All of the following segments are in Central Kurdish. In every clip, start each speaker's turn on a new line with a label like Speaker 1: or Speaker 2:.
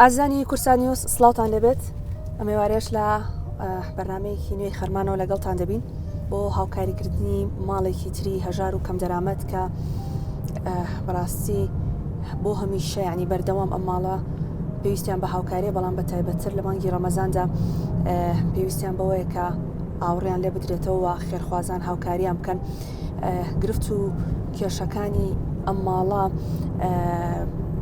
Speaker 1: ئازانی کورسانیۆس سڵاوتان لەبێت ئەمێوارێش لە بەرنمەیەکی نوێی خەرمانەوە لەگەڵتان دەبین بۆ هاوکاریکردنی ماڵێکی تری هەژار و کەم دەرامەت کە بەڕاستی بۆ هەمیشە ینی بەردەوام ئەم ماڵە پێویستیان بە هاوکاریە بەڵام بە تایبەتتر لە مانگی ڕەمەزاندا پێویستیان بەوەیە کە ئاوڕیان لێ بدرێتەوە خێرخوازان هاوکاریان بکەن گرفت و کێشەکانی ئەم ماڵە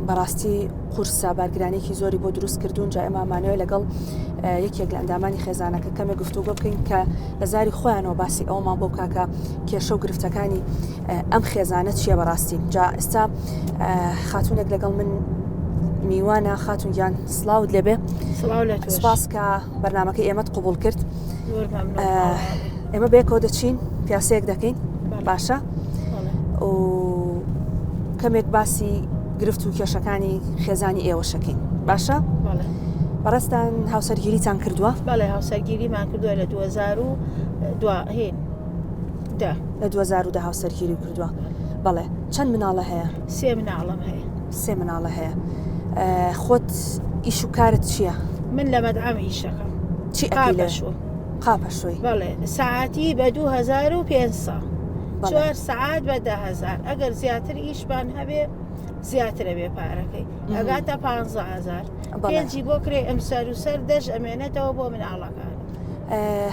Speaker 1: بەڕاستی قورسە بارگرانێکی زۆری بۆ دروست کردوون جا ئێمامانەوە لەگەڵ یەکێک لە ئەندامانی خێزانەکە کەمێک گفتوگۆ بکەین کە لە زاری خۆیانەوە باسی ئەومان بۆ بکاکە کێشە و گرفتەکانی ئەم خێزانە چییە بەڕاستی جا ئێستا خاتونێک لەگەڵ من میوانە خاتون گیان سڵاوت لێبێ سپاس کە بەرنمەکە ئێمەت قوبول کرد ئێمە بێکەوە دەچین پیاسەیەک دەکەین باشە و کەمێک باسی گرفت و کێشەکانی خێزانی ئێوە شەکەین باشە؟ بەڕستان هاوسەرگیریتان کردووە؟
Speaker 2: بەڵێ هاوسەرگیریمان کردووە لە 2010
Speaker 1: هاوسەرگیری کردووە بەڵێ چەند مناڵە هەیە؟
Speaker 2: 3 مناڵم هەیە
Speaker 1: 3 مناڵە هەیە خۆت ئیش و کارت چییە؟
Speaker 2: من لە مەدعەم ئیشەکەم
Speaker 1: چی قاپەشۆی
Speaker 2: بەڵێ ساعتی بە 2500 4 ساعت بە 10,000 ئەگەر زیاتر ئیشبان هەبێ زیاترە بێ پارەکەی ئەگاتە 15,000 پێنجی بۆ کرێ ئەم سەر و سەر دەژ ئەمێنێتەوە بۆ مناڵەکان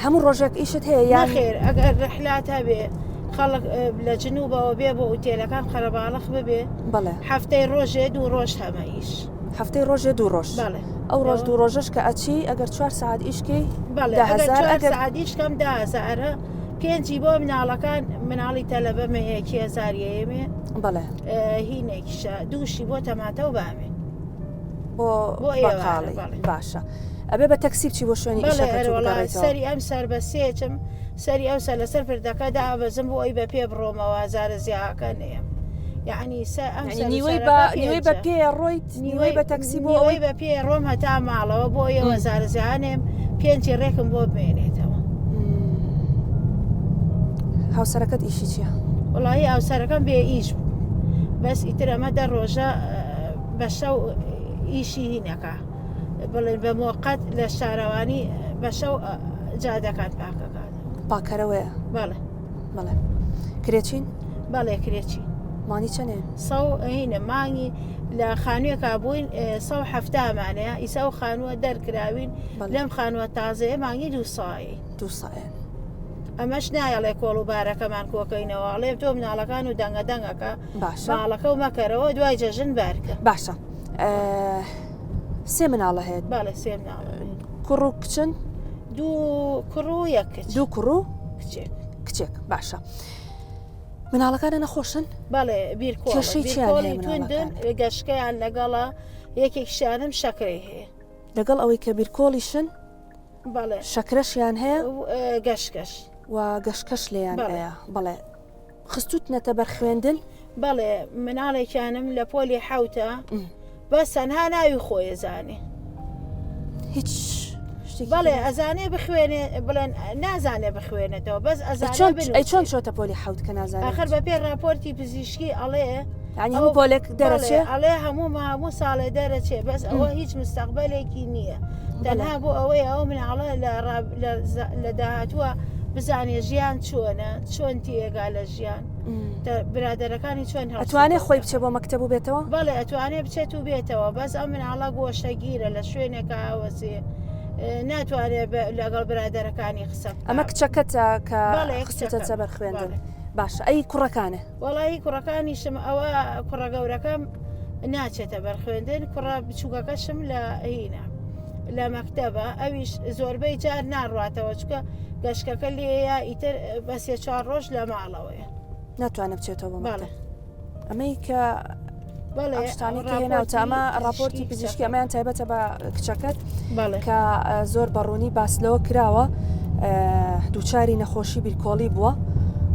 Speaker 1: هەموو ڕۆژێک ئیشت هەیە یان
Speaker 2: خێر ئەگەر ڕحلات هەبێ خەڵک لە جنوبەوە بێ بۆ ئوتێلەکان خەرەباڵق ببێ
Speaker 1: بەڵێ
Speaker 2: هەفتەی ڕۆژێ 2 ڕۆژ هەمە ئیش
Speaker 1: هەفتەی ڕۆژێ 2 ڕۆژ
Speaker 2: بەڵێ
Speaker 1: ئەو ڕۆژ 2 ڕۆژەش کە ئەچی ئەگەر 4 ساعت ئیشکی
Speaker 2: بەڵێ سعادیشکەم 10,000 پێنجی بۆ مناڵەکان مناڵی تەلەبەمە 1,000 ئێمێ
Speaker 1: بەڵێ
Speaker 2: هینێکیشە دووشی بۆ تەماتە و بامێ
Speaker 1: بۆ ئێوەڵی باشە ئەبێ بە تەکسیب چی بۆ شوێنی
Speaker 2: سەری ئەم سەر بە سێچم سەری ئەو سەر لەسەر پردەکەدا ئابەزم بۆ ئەوی بە پێ بڕۆمەوە زارە زیاکە نێم یعنی
Speaker 1: نیوەی بە پێ ڕۆیت نیوەی بە تەکسی بۆ
Speaker 2: ئەوەی بە پێ ڕۆم هەتا ماڵەوە بۆ ئێوە زارە زیانێم پێنجی ڕێکم بۆ بمێنێتەوە
Speaker 1: هاوسەرەکەت ئیشی چییە؟
Speaker 2: وڵی هاوسەرەکەم بێ ئیش بەس ئیتر ئەمە دە ڕۆژە بە شەو ئیشی هینەکە بڵێن بە مۆقەت لە شارەوانی بە شەو جادەکان پاکەکات
Speaker 1: پاکەرەوەیە
Speaker 2: بەڵێ
Speaker 1: بەڵێ کرێچین؟
Speaker 2: بەڵێ کرێچی
Speaker 1: مانی چەندێ؟
Speaker 2: هینە مانگی لە خانوویەکە بووین 170مانەیە ئیسا و خانووە دەرکراوین لەم خانووە تازەیە مانگی 2 ساڵە ئەمەش نایەڵێ کۆڵ و بارەکەمان کۆکەینەوە ئەڵێ تۆ مناڵەکان و دەنگەدەنگەکە ماڵەکە و مەکەرەوە دوای جەژن بارکە
Speaker 1: باشە 3 مناڵە هەیە
Speaker 2: باڵێ 3 مناڵە
Speaker 1: کوڕ و کچن
Speaker 2: 2 کوڕ و 1 کچ
Speaker 1: 2 کوڕ و کچێک باشە مناڵەکانە نەخۆشن؟
Speaker 2: بەڵێ بیرکۆڵی توندن گەشکەیان لەگەڵە یەکێکشانم شەکرەی هەیە
Speaker 1: لەگەڵ ئەوەی کە بیرکۆڵیشن
Speaker 2: بەڵێ
Speaker 1: شەکرەشیان هەیە
Speaker 2: گەشکەش
Speaker 1: و گەشکەش لێیان هەیە بەڵێ خستوت نەتە بەرخوێندن
Speaker 2: بەڵێ مناڵێکیانم لە پۆلی حوتە بەس تەنها ناوی خۆی زانێ
Speaker 1: هیچ
Speaker 2: بەڵێ ئەزانێ بخوێنێ بڵێن نازانێ بخوێنێتەوە بەس
Speaker 1: ئەی چۆن چۆتە پۆلی حوت کە نازانێت
Speaker 2: ئاخر بە پێ راپۆرتی پزیشکی ئەڵێ
Speaker 1: هەموو پۆلێک دەرەچێ
Speaker 2: ئەڵێ هەموو ساڵێ دەرەچێ بەس ئەوە هیچ مستەقبەلێکی نییە تەنها بۆ ئەوەی ئەو مناڵە لە داهاتووە بزانێ ژیان چۆنە چۆن تێگا لە ژیان برادەرەکانی چۆن
Speaker 1: ئەتوانێ خۆی بچێ بۆ مەکتەب و بێتەوە؟
Speaker 2: بەڵێ ئەتوانێ بچێت و بێتەوە بەس ئەم مناڵە گۆشەگیرە لە شوێنێکە ئاوەسێ ناتوانێت لەگەڵ برادەرەکانی قسە
Speaker 1: ئەمە کچەکەتە کە قسەتە چەبەر خوێندن باشە ئەی کوڕەکانە؟
Speaker 2: وەڵی کوڕەکانیشم ئەوە کوڕە گەورەکەم ناچێتە بەرخوێندن کوڕە بچووکەکەشم لە هینە لە مەکتەبە ئەویش زۆربەی جار ناڕاتەوە چکە گەشتەکە لێیە ئیتر بە 3-4 ڕۆژ لە ماڵەوەیە
Speaker 1: ناتوانێت بچێتەوە بەڵێ ئەمەی کە شتانی کە هێناوتە ئەمە راپۆرتی پزیشکی ئەمەیان تایبەتە بە کچەکەت کە زۆر بەڕوونی باسلەوە کراوە دووچاری نەخۆشی بیرکۆڵی بووە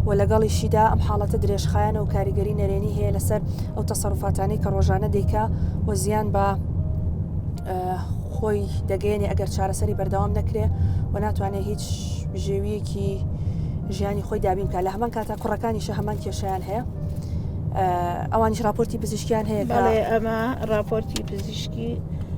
Speaker 1: و لەگەڵیشیدا ئەم حاڵەتە درێژخایەنە و کاریگەری نەرێنی هەیە لەسەر ئەو تەسەڕوفاتانەی کە ڕۆژانە دەیکا و زیان بە خۆی دەگەێنێ ئەگەر چارەسەری بەردەوام نەکرێ و ناتوانێت هیچ ژێویەکی ژیانی خۆی دابین کە لە هەمان کاتا کوڕەکانیشە هەمان کێشیان هەیە ئەوانیش راپۆرتی پزیشکیان هەیە
Speaker 2: بەڵێ ئەمە راپۆرتی پزیشکی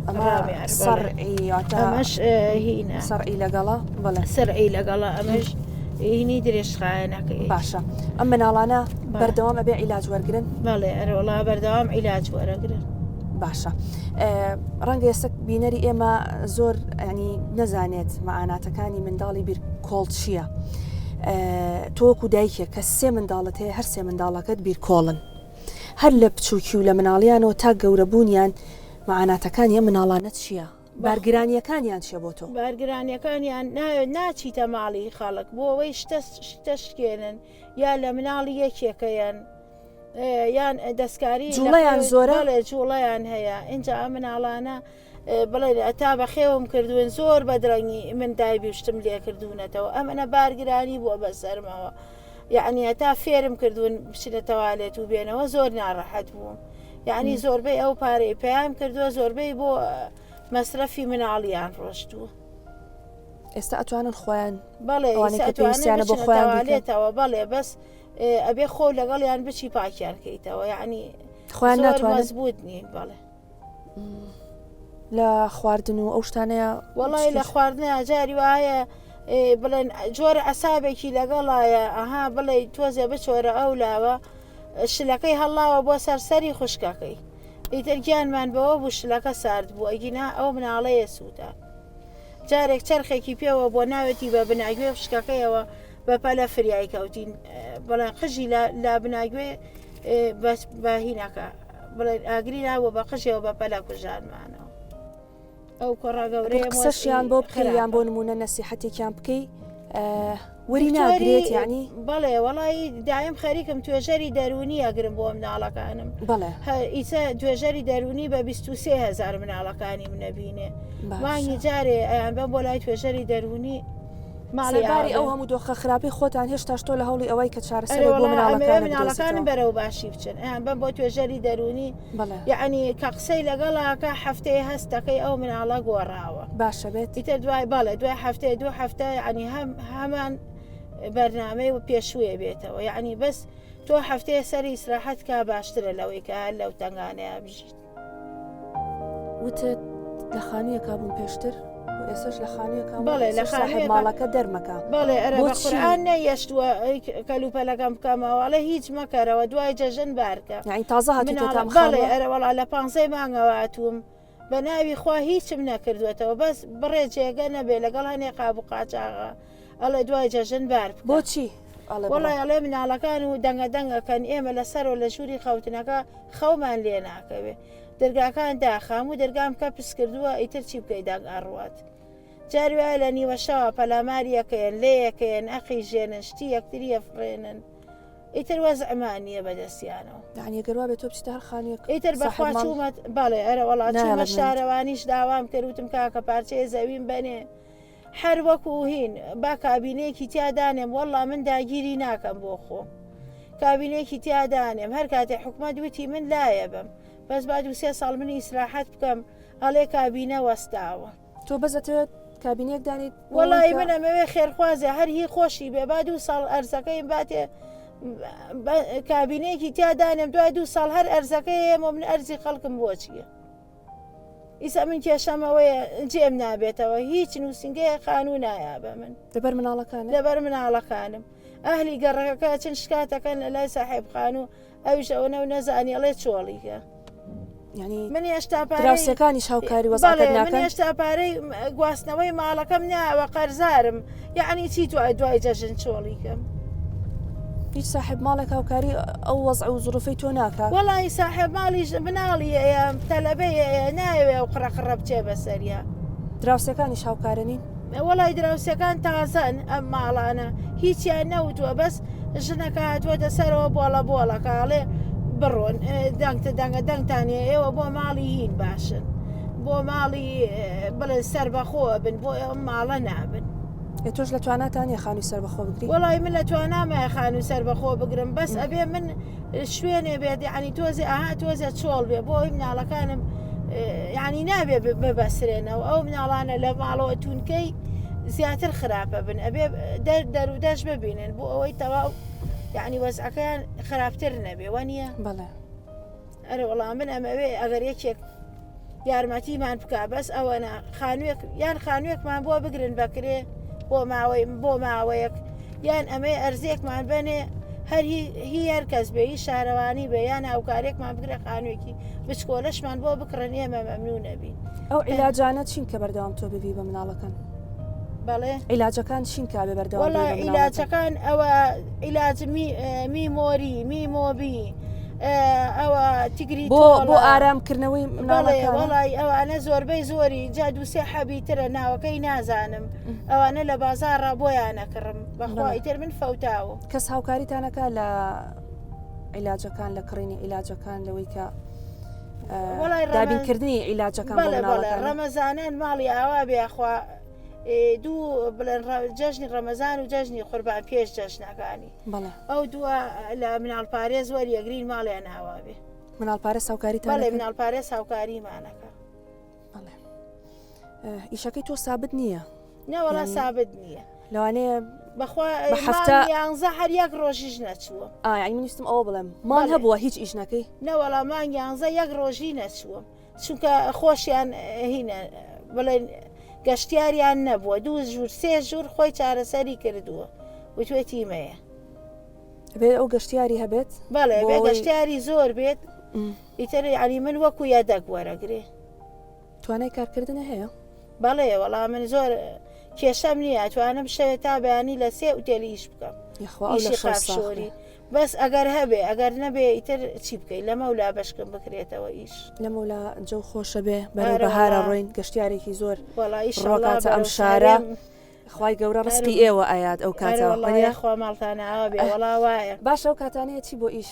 Speaker 1: أما صرعي
Speaker 2: أمش هنا
Speaker 1: صرعي لقلا بله
Speaker 2: صرعي لقلا أمش هني دريش خاينك
Speaker 1: باشا أما نالانا بردوام أبي علاج ورقرن
Speaker 2: بله أنا والله بردوام علاج ورقرن
Speaker 1: باشا ڕەنگە ئێستا بینەری ئێمە زۆر ینی نەزانێت مەعاناتەکانی منداڵی بیر کۆڵ چییە تۆکو دایکێک کە سێ منداڵت هەیە هەر سێ منداڵەکەت بیر کۆڵن هەر لە بچووکی و لە مناڵیانەوە تا گەورەبوونیان مەعاناتەکانی ئەم مناڵانە چییە بارگرانیەکانیان چیە بۆ تۆ
Speaker 2: بارگرانیەکانیان ناچیتە ماڵی خەڵک بۆ ئەوەی شتەشکێنن یا لە مناڵی یەکێکەیەن یان دەستکاری
Speaker 1: جوڵەیان زۆرە
Speaker 2: جوڵەیان هەیە اینجا ئەم مناڵانە بڵێ تا بەخێوم کردوون زۆر بەدرەنگی من دایبی شتم لێ کردوونەتەوە ئەمەە بارگرانی بووە بەسەرمەوە یعنی هەتا فێرم کردوون بچنەتەوالێت و بێنەوە زۆر ناڕەحەت بووم یعنی زۆربەی ئەو پارەی پێیان کردووە زۆربەی بۆ مەسرەفی مناڵیان ڕۆشتووە
Speaker 1: ئێستا ئەتوانن خۆیان
Speaker 2: بەڵێ بۆ خۆیانێتەوە بەڵێ بەس ئەبێ خۆ لەگەڵیان بچی پاکیارکەیتەوە یعنی
Speaker 1: خۆیان
Speaker 2: مەزبوط نی بەڵێ
Speaker 1: لە خواردن و ئەو شتانەیە
Speaker 2: وەڵی لە خواردنە جاری وایە بڵێن جۆرە ئەسابێکی لەگەڵایە ئەها بڵێ تۆزێ بچۆرە ئەو لاوە شلەکەی هەڵاوە بۆ سەرسەری خوشکەکەی ئیتر گیانمان بەوە بوو شلەکە سارد بوو ئەگینا ئەو مناڵەیە سووتە جارێک چرخێکی پێوە بۆ ناوێتی بە بناگوێ خوشکەکەیەوە بەپەلە فریای کەوتین بەڵێن قژی لە بناگوێ بەهینەکە بڵێن ئاگری ناوە بە قژەوە بەپەلە کوژانمانەوە ئەو کۆڕا گەورەیە
Speaker 1: قسەشیان بۆ بکەیان بۆ نمونە نەسیحەتێکیان بکەی وەری ناگرێت یعنی
Speaker 2: بەڵێ وەڵی دایم خەریکم توێژەری دەرونی ئەگرم بۆ مناڵەکانم
Speaker 1: بەڵێ
Speaker 2: ئیسە توێژەری دەرونی بە 23,000 مناڵەکانی منەبینێ مانگی جارێ ئەیان بە بۆ لای توێژەری دەرونی
Speaker 1: ماڵیباری ئەو هەموو دۆخە خراپی خۆتان هێشتا شتۆ لە هەوڵی ئەوەی کە چارەسەر بۆ
Speaker 2: مناڵەکانم بەرەو باشی بچن ئەیان بەم بۆ توێژەری دەرونی یعنی کە قسەی لەگەڵاکە هەفتەیە هەستەکەی ئەو مناڵە گۆڕاوە
Speaker 1: باشە بێت
Speaker 2: ئیتر دوای باڵێ دوای هەفتەیە دو هەفتە ینی هەمان بەرنامەی و پێشوویە بێتەوە یعنی بەس تۆ هەفتەیە سەری ئیسراحەت کا باشترە لەوەی کە هەر لەو تنگانەیە بژیت
Speaker 1: وتت لە خانوویەکە بووم پێشتر ئێسش لە خانوویەکە
Speaker 2: بەڵێ لە
Speaker 1: ماڵەکە دەرمەکە
Speaker 2: بەڵێ ئەرەقورآن نەیەشتووە کەلوپەلەکەم بکەمەوەڵە هیچ مەکەرەوە دوای جەژن بارکە
Speaker 1: یعنی تازە هاتیتۆ
Speaker 2: بەڵێ ئەرەوەڵا لە 15 مانگەواتوم بە ناوی خوا هیچم نەکردوێتەوە بەس بڕێ جێگە نەبێ لەگەڵ هەنێ قاب و قاچاغا ئەڵێ دوای جەژن بار
Speaker 1: بۆچی
Speaker 2: وڵی ئەڵێ مناڵەکان و دەنگە دەنگەکەن ئێمە لەسەرەوە لە ژووری خەوتنەکە خەومان لێ ناکەوێ دەرگاکان داخام و دەرگام کە پس کردووە ئیتر چی بکەی داگەڕوات جاری وایە لە نیوەشەوە پەلاماریەکەیان لێیەکەیان ئەقی ژێنن شتی یەکتریە فڕێنن ئیتر وەزعمانیە بەدەستیانەوە
Speaker 1: یعنی گەروا بێت تۆ بچیتە هەر خانوویەک
Speaker 2: ئیتر بەخوا چوومەت بەڵێ ئەرە وڵات چوومە شارەوانیش داوام کردوتم کاکە پارچەیە زەویم بنێ هەر وەکو هین با کابینەیەکی تیادانێم وەڵا من داگیری ناکەم بۆ خۆم کابینەیەکی تیادانێم هەر کاتێ حکومەت وتی من لایە بم بەس با 2-3 ساڵ منی ئیسراحەت بکەم ئەڵێ کابینە وەستاوە
Speaker 1: تۆ بەزەتەوە کابینێک دانیت
Speaker 2: وەڵی منەمەوێ خێرخوازێ هەر هی خۆشی بێ با 2 ساڵ ئەرزەکەیم باتێ کابینەیەکی تیادانێم دوای 2 ساڵ هەر ئەرزەکەی ئێمە من ئەرزی خەڵکم بۆ چییە ئیسا من کێشەمەوەیە جێم نابێتەوە هیچ نووسنگەیە خانوو نایە بە من لەبەر مناڵەکانم ئەهلی گەڕەکە چن شکاتەکەن لە لای ساحێب خانوو ئەویش ئەوەنە و نەزانی ئەڵێ چۆڵیکە من هێشتا
Speaker 1: پارەکانی شاوکاری وەزاکردنەکەن
Speaker 2: من هێشتا پارەی گواستنەوەی ماڵەکەم ناوە قەرزارم یعنی چی دوای جەژن چۆڵیکەم
Speaker 1: هیچ صاحب ماڵێک هاوکاری ئەو وەزع و زروفەی تۆ ناکات
Speaker 2: وەڵی صاحب ماڵیش مناڵی ئەیە تەلەبەیە ناوێ و قڕەقڕە بچێ بەسەریە
Speaker 1: دراوسەکانی شاوکارنین
Speaker 2: وەڵی دراوسەکان تازەن ئەم ماڵانە هیچیان نەوتووە بەس ژنەکە هاتووەتە سەرەوە بۆڵەکاڵێ بڕۆن دەنگتانێ ئێوە بۆ ماڵی هین باشن بۆ ماڵی بڵێ سەربەخۆ بن بۆ ئەم ماڵە نابن
Speaker 1: تۆش لە تواناتانە خانووی سەربەخۆ بگری
Speaker 2: وەڵی من لە توانامە خانووی سەربەخۆ بگرم بەس ئەبێ من شوێنێ بێت ینی تۆزێ تۆزێ چۆڵ بێ بۆ ئەوی مناڵەکانم ینی نابێ ببەسرێنەوە ئەو مناڵانە لە ماڵەوە تونکەی زیاتر خراپە بن ئەبێ دەر و دەش ببینن بۆ ئەوەی تەواو یعنی وەزعەکەیان خراپتر نەبێ وە نییە
Speaker 1: بەڵێ
Speaker 2: ئەرە وەڵام من ئەمەوێ ئەگەر یەکێک یارمەتیمان بکە بەس ئەوەنە خانوویەک یان خانوویەکمان بۆ بگرن بەکرێ بۆ ماوەیەک یان ئەمێ ئەرزێکمان بنێ هەر هەر کەس بێ هی شارەوانی بێ یان هاوکارێکمان بگرە خانوویەکی بچکۆلەشمان بۆ بکڕن ئێمە مەمنوو نەبین.
Speaker 1: ئەو عیلاجانە چین کە بەردەوام تۆ ببی بە مناڵەکان؟
Speaker 2: بەڵێ
Speaker 1: عیلاجەکان چین کابێ بەردەوام؟
Speaker 2: وەڵا عیلاجەکان ئەوە عیلاج میمۆری میمۆبی ئەوە تیگری
Speaker 1: بۆ ئارامکردنەوەی مناڵەکان.
Speaker 2: وەڵی ئەوانە زۆربەی زۆری جا دووسێ حەبیترە ناوەکەی نازانم ئەوانە لە بازارڕ بۆیان نەکڕم بەخوا ئیتر من فەوتاوە.
Speaker 1: کەس هاوکاریتانەکە لە عیلاجەکان لە کڕینی عیلاجەکان لەوەی کە دابینکردنی عیلاجەکان بۆ مناڵەکان؟
Speaker 2: ڕەمەزانان ماڵی ئاوا بێخوا دوو بڵێن جەژنی ڕەمەزان و جەژنی قوربان پێش جەژنەکانی ئەو دووە لە مناڵپارێز وەریەگرین ماڵیان هاوا بێ.
Speaker 1: مناڵپارێز هاوکاریتان؟
Speaker 2: بەڵێ مناڵپارێز هاوکاریمانەکە.
Speaker 1: ئیشەکەی تۆ سابت نییە؟
Speaker 2: نەوەڵا سابت نییە
Speaker 1: لەوانەیە
Speaker 2: بەخوا یانزە هەر یەک ڕۆژیش نەچووە.
Speaker 1: ئاین منیستم ئەوە بڵێم مان هەبووە هیچ ئیش نەکەی؟
Speaker 2: نەوەڵا مان یانزە یەک ڕۆژی نەچووە چونکە خۆشیان هینە بڵێن گەشتیاریان نەبووە دوو ژوور سێ ژوور خۆی چارەسەری کردووە وتوێ تیمەیە
Speaker 1: بێ ئەو گەشتیاری هەبێت؟
Speaker 2: بەڵێ بێ گەشتیاری زۆر بێت ئیتر علی من وەکو یەدەک وەرەگرێ.
Speaker 1: توانای کارکردنە هەیە؟
Speaker 2: بەڵێ وەڵام من زۆر کێشەم نییە توانم شەوێت تا بەیانی لە سێ ئوتێلیش بکەم ئیشی قاپشۆری بەس ئەگەر هەبێ ئەگەر نەبێ ئیتر چی بکەیت لەمە ولا بەشکم بکرێتەوە ئیش
Speaker 1: لەمە ولا جەو خۆشە بێ بەرەو بەهارە ڕۆین گەشتیارێکی زۆر
Speaker 2: ڕۆکاتە
Speaker 1: ئەم شارە خی گەورە ڕستی ئێوە ئايات ئەو کاتەوە
Speaker 2: خوا ماڵتانەوە بێ وڵا وایە
Speaker 1: باش ئەو کاتانەیە چی بۆ ئیش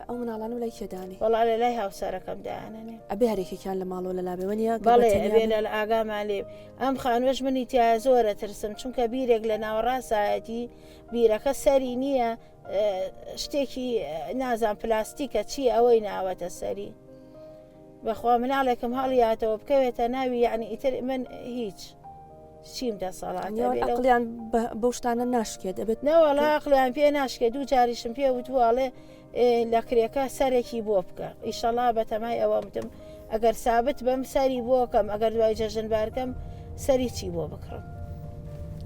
Speaker 1: ئەو مناڵان و لای کێدانی
Speaker 2: وڵا لە لای هاوسەرەکەم دایانێ
Speaker 1: ئەبێ هەرێکێکیان لە ماڵەوە لە لابێوەنیە
Speaker 2: بەڵێ ئەبێ لە ئاگامان لێ ئەم خانوێش منی تیا زۆرە ترسم چونکە بیرێک لە ناوەڕاستایەتی بیرەکە سەری نییە شتێکی نازان پلاستیکە چی ئەوەی ناوەتە سەری بەخوا مناڵێکم هەڵیاتەوە بکەوێتە ناوی یعنی ئیتر من هیچ چیم
Speaker 1: دەسەڵاتیان بەو شتانە ناشکێت دەبێت
Speaker 2: نەوەڵا عقلیان پێ ناشکێت دوو جاریشم پێ وتواڵێ لە کرێکە سەرێکی بۆ بکە ئیشەڵا بەتەمای ئەوە وتم ئەگەر سابت بەم سەری بۆکەم ئەگەر دوای جەژنبارکەم سەری چی بۆ بکڕم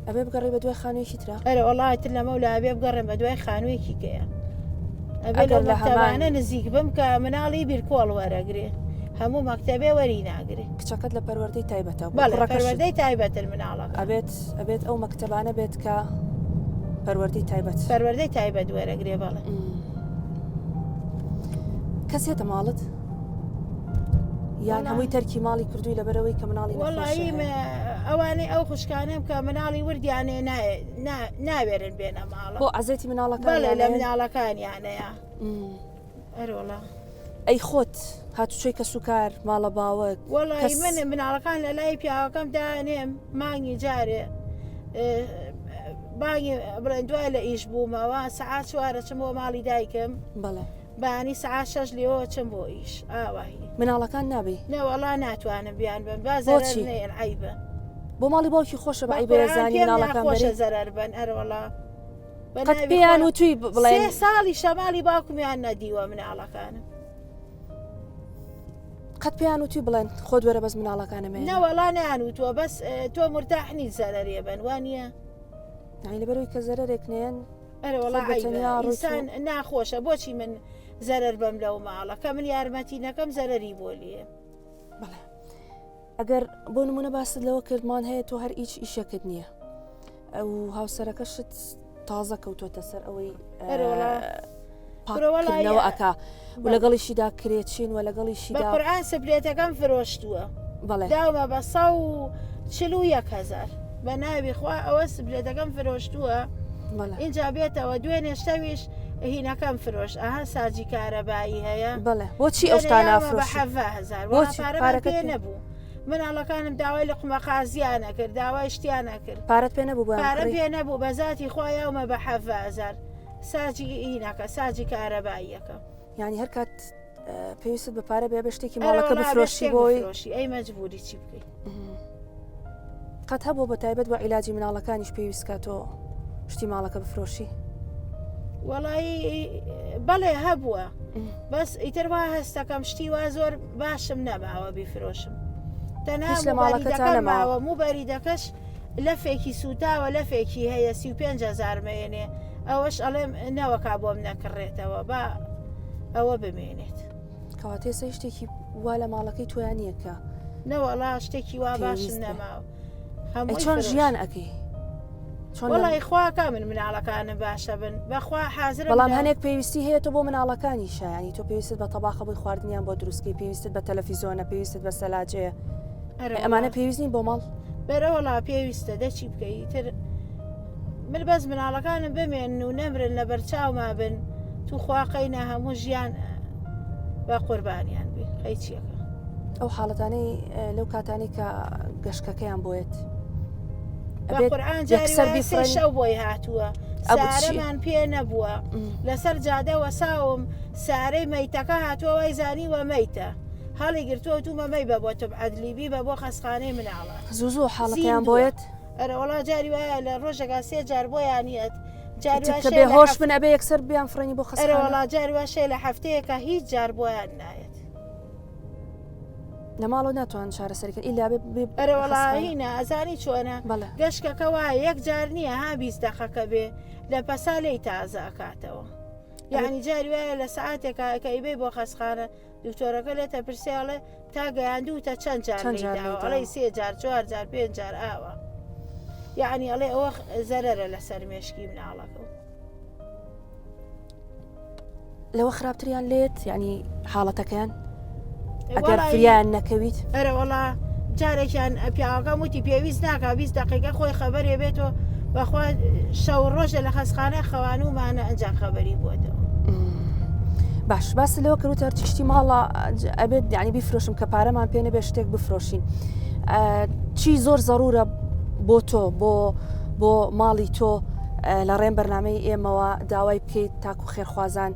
Speaker 1: ئەبێ بگەڕێ بە دوای خانوویەکی ترا
Speaker 2: ئەرە وڵاتر لەمە و لابێ بگەڕێم بە دوای خانوویەکی کەیە ئەبێ لە مەکتەبانە نزیک بم کە مناڵی بیرکۆڵ وەرەگرێ هەموو مەکتەبێ وەری ناگرێ
Speaker 1: کچەکەت لە پەروەردەی تایبەتەوە
Speaker 2: پەروەردەی تایبەتر مناڵەکە
Speaker 1: ئەبێت ئەو مەکتەبانە بێت کە پەروەردەی تایبەت
Speaker 2: پەروەردەی تایبەت وەرەگرێ بەڵێ
Speaker 1: کەسێتە ماڵت یان هەمووی تەرکی ماڵی کردووی لەبەرەوەی کە مناڵی
Speaker 2: وەڵی ئەوانەی ئەو خوشکانم کە مناڵی وردیانێ ناوێرن بێنە ماڵە
Speaker 1: بۆ عەزەتی مناڵەکان
Speaker 2: لە مناڵەکانیانەیە ئەرۆڵە
Speaker 1: ئەی خۆت هاتوچۆی کە سوکار ماڵە باوەک
Speaker 2: وەڵی من مناڵەکان لە لای پیاوەکەم دانێم مانگی جارێ بانگی بڵێن دوای لە ئیش بوومەوە سەعات چوارە چم بۆ ماڵی دایکم
Speaker 1: بەڵێ
Speaker 2: بانی سەعات شەش لێەوە چم بۆ ئیش ئاوایی
Speaker 1: مناڵەکان نابی
Speaker 2: نەوەڵا ناتوانم بیان بن بازەچی عیبە
Speaker 1: بۆ ماڵی باوکی خۆشە بە عیبێزانی مناڵەکان
Speaker 2: خۆشە زەرەر بن ئەرۆڵا
Speaker 1: قەت پێیان وتووی بڵێ
Speaker 2: ساڵی شەماڵی باوکمیان نەدیوە مناڵەکانم
Speaker 1: قەت پێیان وتوی بڵێن خۆ دوێرە بەس مناڵەکانەمێ
Speaker 2: نەوەڵا نەیانوتووە بەس تۆ مرتاحنی زەرەرێ بن وانە
Speaker 1: یعنی لەبەرەوەی کە زەرەرێک نێن
Speaker 2: ئەرەوەڵان ناخۆشە بۆچی من زەرەر بەم لەو ماڵە کە من یارمەتی نەکەم زەرەری بۆ لێ
Speaker 1: بەڵێ ئەگەر بۆ نمونە باست لەوە کردمان هەیە تۆ هەر ئیچ ئیشەکەت نییە ئەو هاوسەرەکەشت تازە کەوتۆتە سەر ئەوەی پاکردنەوە ئەکا و لەگەڵیشیدا کرێچین و لەگەڵیشیدا
Speaker 2: بە قورئان سبلێتەکەم فرۆشتووە
Speaker 1: بەڵێ
Speaker 2: داومە بە 140,000 بە ناوی خوا ئەوە سبلێتەکەم فرۆشتووە اینجا بێتەوە دوێنێ شتەویش هینەکەم فرۆش ئاها ساجی کارەبایی هەیە
Speaker 1: بەڵێ بۆچی ئەوشتا نافرۆش
Speaker 2: پارەکە پێ نەبوو مناڵەکانم داوای لە قومە قازیانە کرد داوای شتیانە کرد
Speaker 1: پارەت پێ نەبوو
Speaker 2: پارە پێ نەبوو بە ذاتی خۆیەومە بە 7,000 ساجی هینەکە ساجی کارەباییەکە
Speaker 1: یعنی هەر کات پێویست بە پارە بێ بە شتێکی ماڵەکە بفرۆشی بۆی
Speaker 2: ئەی مەجبوری چی بکەیت
Speaker 1: قەت هەبوو بە تایبەت بە عیلاجی مناڵەکانیش پێویست کاتۆ شتی ماڵەکە بفرۆشی
Speaker 2: وەڵی بەڵێ هەبووە بەس ئیتر وا هەستەکەم شتی وا زۆر باشم نەماوە بیفرۆشم
Speaker 1: تەنها ماڵەکەتانە
Speaker 2: ماوە و بەریدەکەش لەفێکی سوتاوە لەفێکی هەیە 35,000 مێنێ ئەوەش ئەڵێم نەوەکا بۆم نەکڕێتەوە بە ئەوە بمێنێت
Speaker 1: کەواتێ سەی شتێکی وا لە ماڵەکەی تۆیان نییەکە
Speaker 2: نەوەڵا شتێکی وا باش نەماوە
Speaker 1: چۆن ژیان ئەەکەی
Speaker 2: وڵی خواکە مناڵەکانم باشە بن بەخوا حازر
Speaker 1: بەڵام هەنێک پێویستی هەیە تۆ بۆ مناڵەکانی شایانی تۆ پێویست بە تەباخە بۆی خواردنیان بۆ دروستکەی پێویستت بە تەلەڤیزۆنە پێویستت بە سەلاجەیە ئەمانە پێویستنی بۆ ماڵ
Speaker 2: بەرەوەڵا پێویستە دەچی بکەی تر من بەس مناڵەکانم بمێن و نەمرن لە بەرچاوما بن تو خواقەینە هەموو ژیان بە قوربانیان بێ هیچیەکە
Speaker 1: ئەو حاڵەتانەی لەو کاتانی کە گەشتەکەیان بۆیت
Speaker 2: قورآن جاری شەو بۆی هاتووە سارەمان پێ نەبووە لەسەر جادەوە ساوم سارەی مەیتەکە هاتووە وای زانیوە مەیتە هەڵی گرتووە تومە مەی بە بۆ تب عەدلیبی بە بۆ خەسخانەی مناڵات
Speaker 1: زوو حاڵەکەیان بۆیت
Speaker 2: ئەرەوەڵا جاری وایە لە ڕۆژێکا 3 جار بۆیانیەت
Speaker 1: کە بێ هۆش بن ئەبێ یەکسەر بیان فڕێنی بۆ خەسخانە
Speaker 2: ئەرەوەڵا جاری واشەیە لە هەفتەیەکە هیچ جار بۆیان نایەت
Speaker 1: نەماڵەوە ناتوان چارەسەرکردن ئیلا
Speaker 2: ئەرەوەڵاهینە ئەزانی چۆنە گەشتەکە وایە یەک جار نییە ها 20 دقەکە بێ لە پەسالەی تازە ئەکاتەوە یعنی جاری وایە لە سعاتێکە ئەکەیبێ بۆ خەسخانە دکتۆرەکە لێتە پرسیاڵێ تا گەیاندووتە چەند جار داوە ئەڵێ 3 جار 4 جار 5 جار ئاوە یعنی ئەڵێ ئەوە زەرەرە لەسەر مێشکی مناڵەکە
Speaker 1: لەوە خراپتریان لێت یعنی حاڵەتەکەیان ئەگەر فریان نەکەویت
Speaker 2: ئەرەوەڵا جارێکیان پیاوەکەم وتی پێویست ناکە 20 دقیقە خۆی خەبەرێ بێتەوە بەخوا شەو ڕۆژە لە خەسخانە خەوانومانە ئەنجام خەبەری بووەتەوە
Speaker 1: باش باس لەوە کردوتە هەرچیشتی ماڵە ئەبێت یعنی بیفرۆشم کە پارەمان پێ نەبێت شتێک بفرۆشین چی زۆر زەرورە بۆ تۆ بۆ ماڵی تۆ لە ڕێن بەرنامەی ئێمەوە داوای بکەیت تاکو خێرخوازان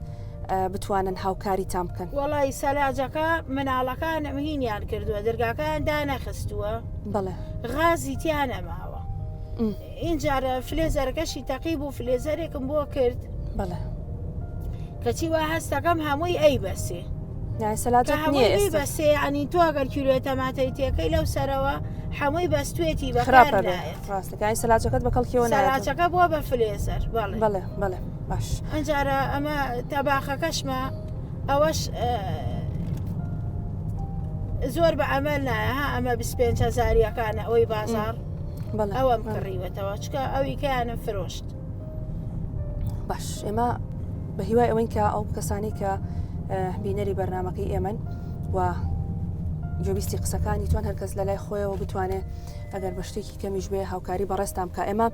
Speaker 1: بتوانن هاوکاری تام بکەن
Speaker 2: وڵی سەلاجەکە مناڵەکان ئەمهینیان کردووە دەرگاکان دانەخستووە
Speaker 1: بەڵێ
Speaker 2: غازی تیان نەماوە اینجارە فلێزەرەکەشی تەقیب و فلێزەرێکم بۆ کرد
Speaker 1: بەڵێ
Speaker 2: کەچی وا هەستەکەم هەمووی ئەی بەسێ
Speaker 1: هەمووی
Speaker 2: بەسێ ئەنی تۆ ئەگەر کیلوێ تەماتەی تێکەی لەو سەرەوە هەمووی بەستوێتی
Speaker 1: بەڕاستەکەی سەلاجەکەت بەکەڵکیەوە
Speaker 2: سەلاجەکە بووە بە فلێزەر
Speaker 1: بەڵێ باش
Speaker 2: ئەنجارە ئەمە تەباخەکەشمە ئەوەش زۆر بە ئەمەل نایە ها ئەمە 25,000 ئەوەی بازار ئەوەم کڕیوەتەوە چکە ئەوی کەیانم فرۆشت
Speaker 1: باش ئێمە بە هیوای ئەوەی کە ئەو کەسانی کە بینەری بەرنمەکەی ئێمن و جۆبیستی قسەکانی توان هەرکەس لە لای خۆیەوە بتوانێت ئەگەر بە شتێکی کەمیش بێ هاوکاری بەڕێستان بکە ئێمە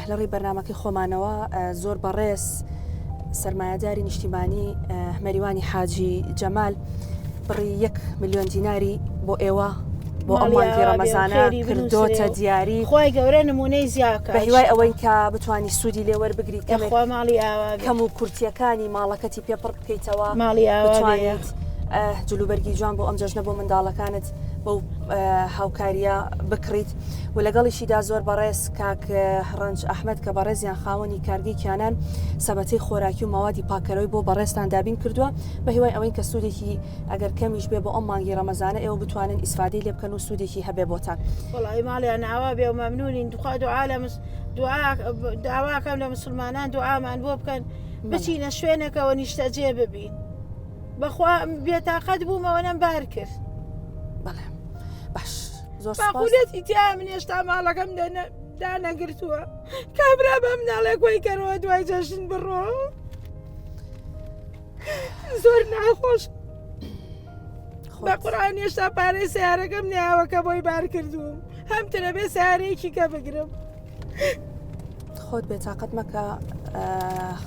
Speaker 1: لە ڕێی بەرنمەکەی خۆمانەوە زۆر بەڕێز سەرمایه‌داری نیشتیمانی مەریوانی حاجی جەمال بڕی 1 ملیۆن دیناری بۆ ئێوە بۆ ئەم مانگی ڕەمەزانە کردۆتە دیاری
Speaker 2: خۆی گەورە نمونەی زیاکە
Speaker 1: بە هیوای ئەوەی کە بتانی سوودی لێ وەربگریت
Speaker 2: ماڵی ئاوا
Speaker 1: کەم و کورتیەکانی ماڵەکەتی پێپڕ بکەیتەوە
Speaker 2: ماڵی
Speaker 1: بتوانیت جلوبەرگی جوان بۆ ئەم جەژنە بۆ منداڵەکانت بەو هاوکاریە بکڕیت و لەگەڵیشیدا زۆر بەڕێز کاک ڕەنج ئەحمەد کە بەڕێزیان خاوەنی کارگەی کیانان سەبەتەی خۆراکی و ماوادی پاکەرەوەی بۆ بەڕێستان دابین کردووە بە هیوای ئەوەی کە سوودێکی ئەگەر کەمیش بێ بۆ ئەم مانگی ڕەمەزانە ئێوە بتوانن ئیسفادەی لێ بکەن و سوودێکی هەبێ بۆتان
Speaker 2: وەڵی ماڵیان ناوا بێ و مەمنونین دوخوا داواکەم لە مسلمانان دوعامان بۆ بکەن بچینە شوێنێکەوە نیشتەجێ ببین بەخوا بێتاقەت بوومەوە نەم بار کرد
Speaker 1: بەڵێ باش زۆر
Speaker 2: باقولێتی تیا من هێشتا ماڵەکەم دانەگرتووە کابرا بەم ناڵێک وی کەرەوە دوای جەژن بڕۆ زۆر ناخۆش بە قورئان هێشتا پارەی سیارەکەم نیاوەکە بۆی بار کردووم هەمترە بێ سیارەیەکی کە بگرم
Speaker 1: خۆت بێتاقەت مەکە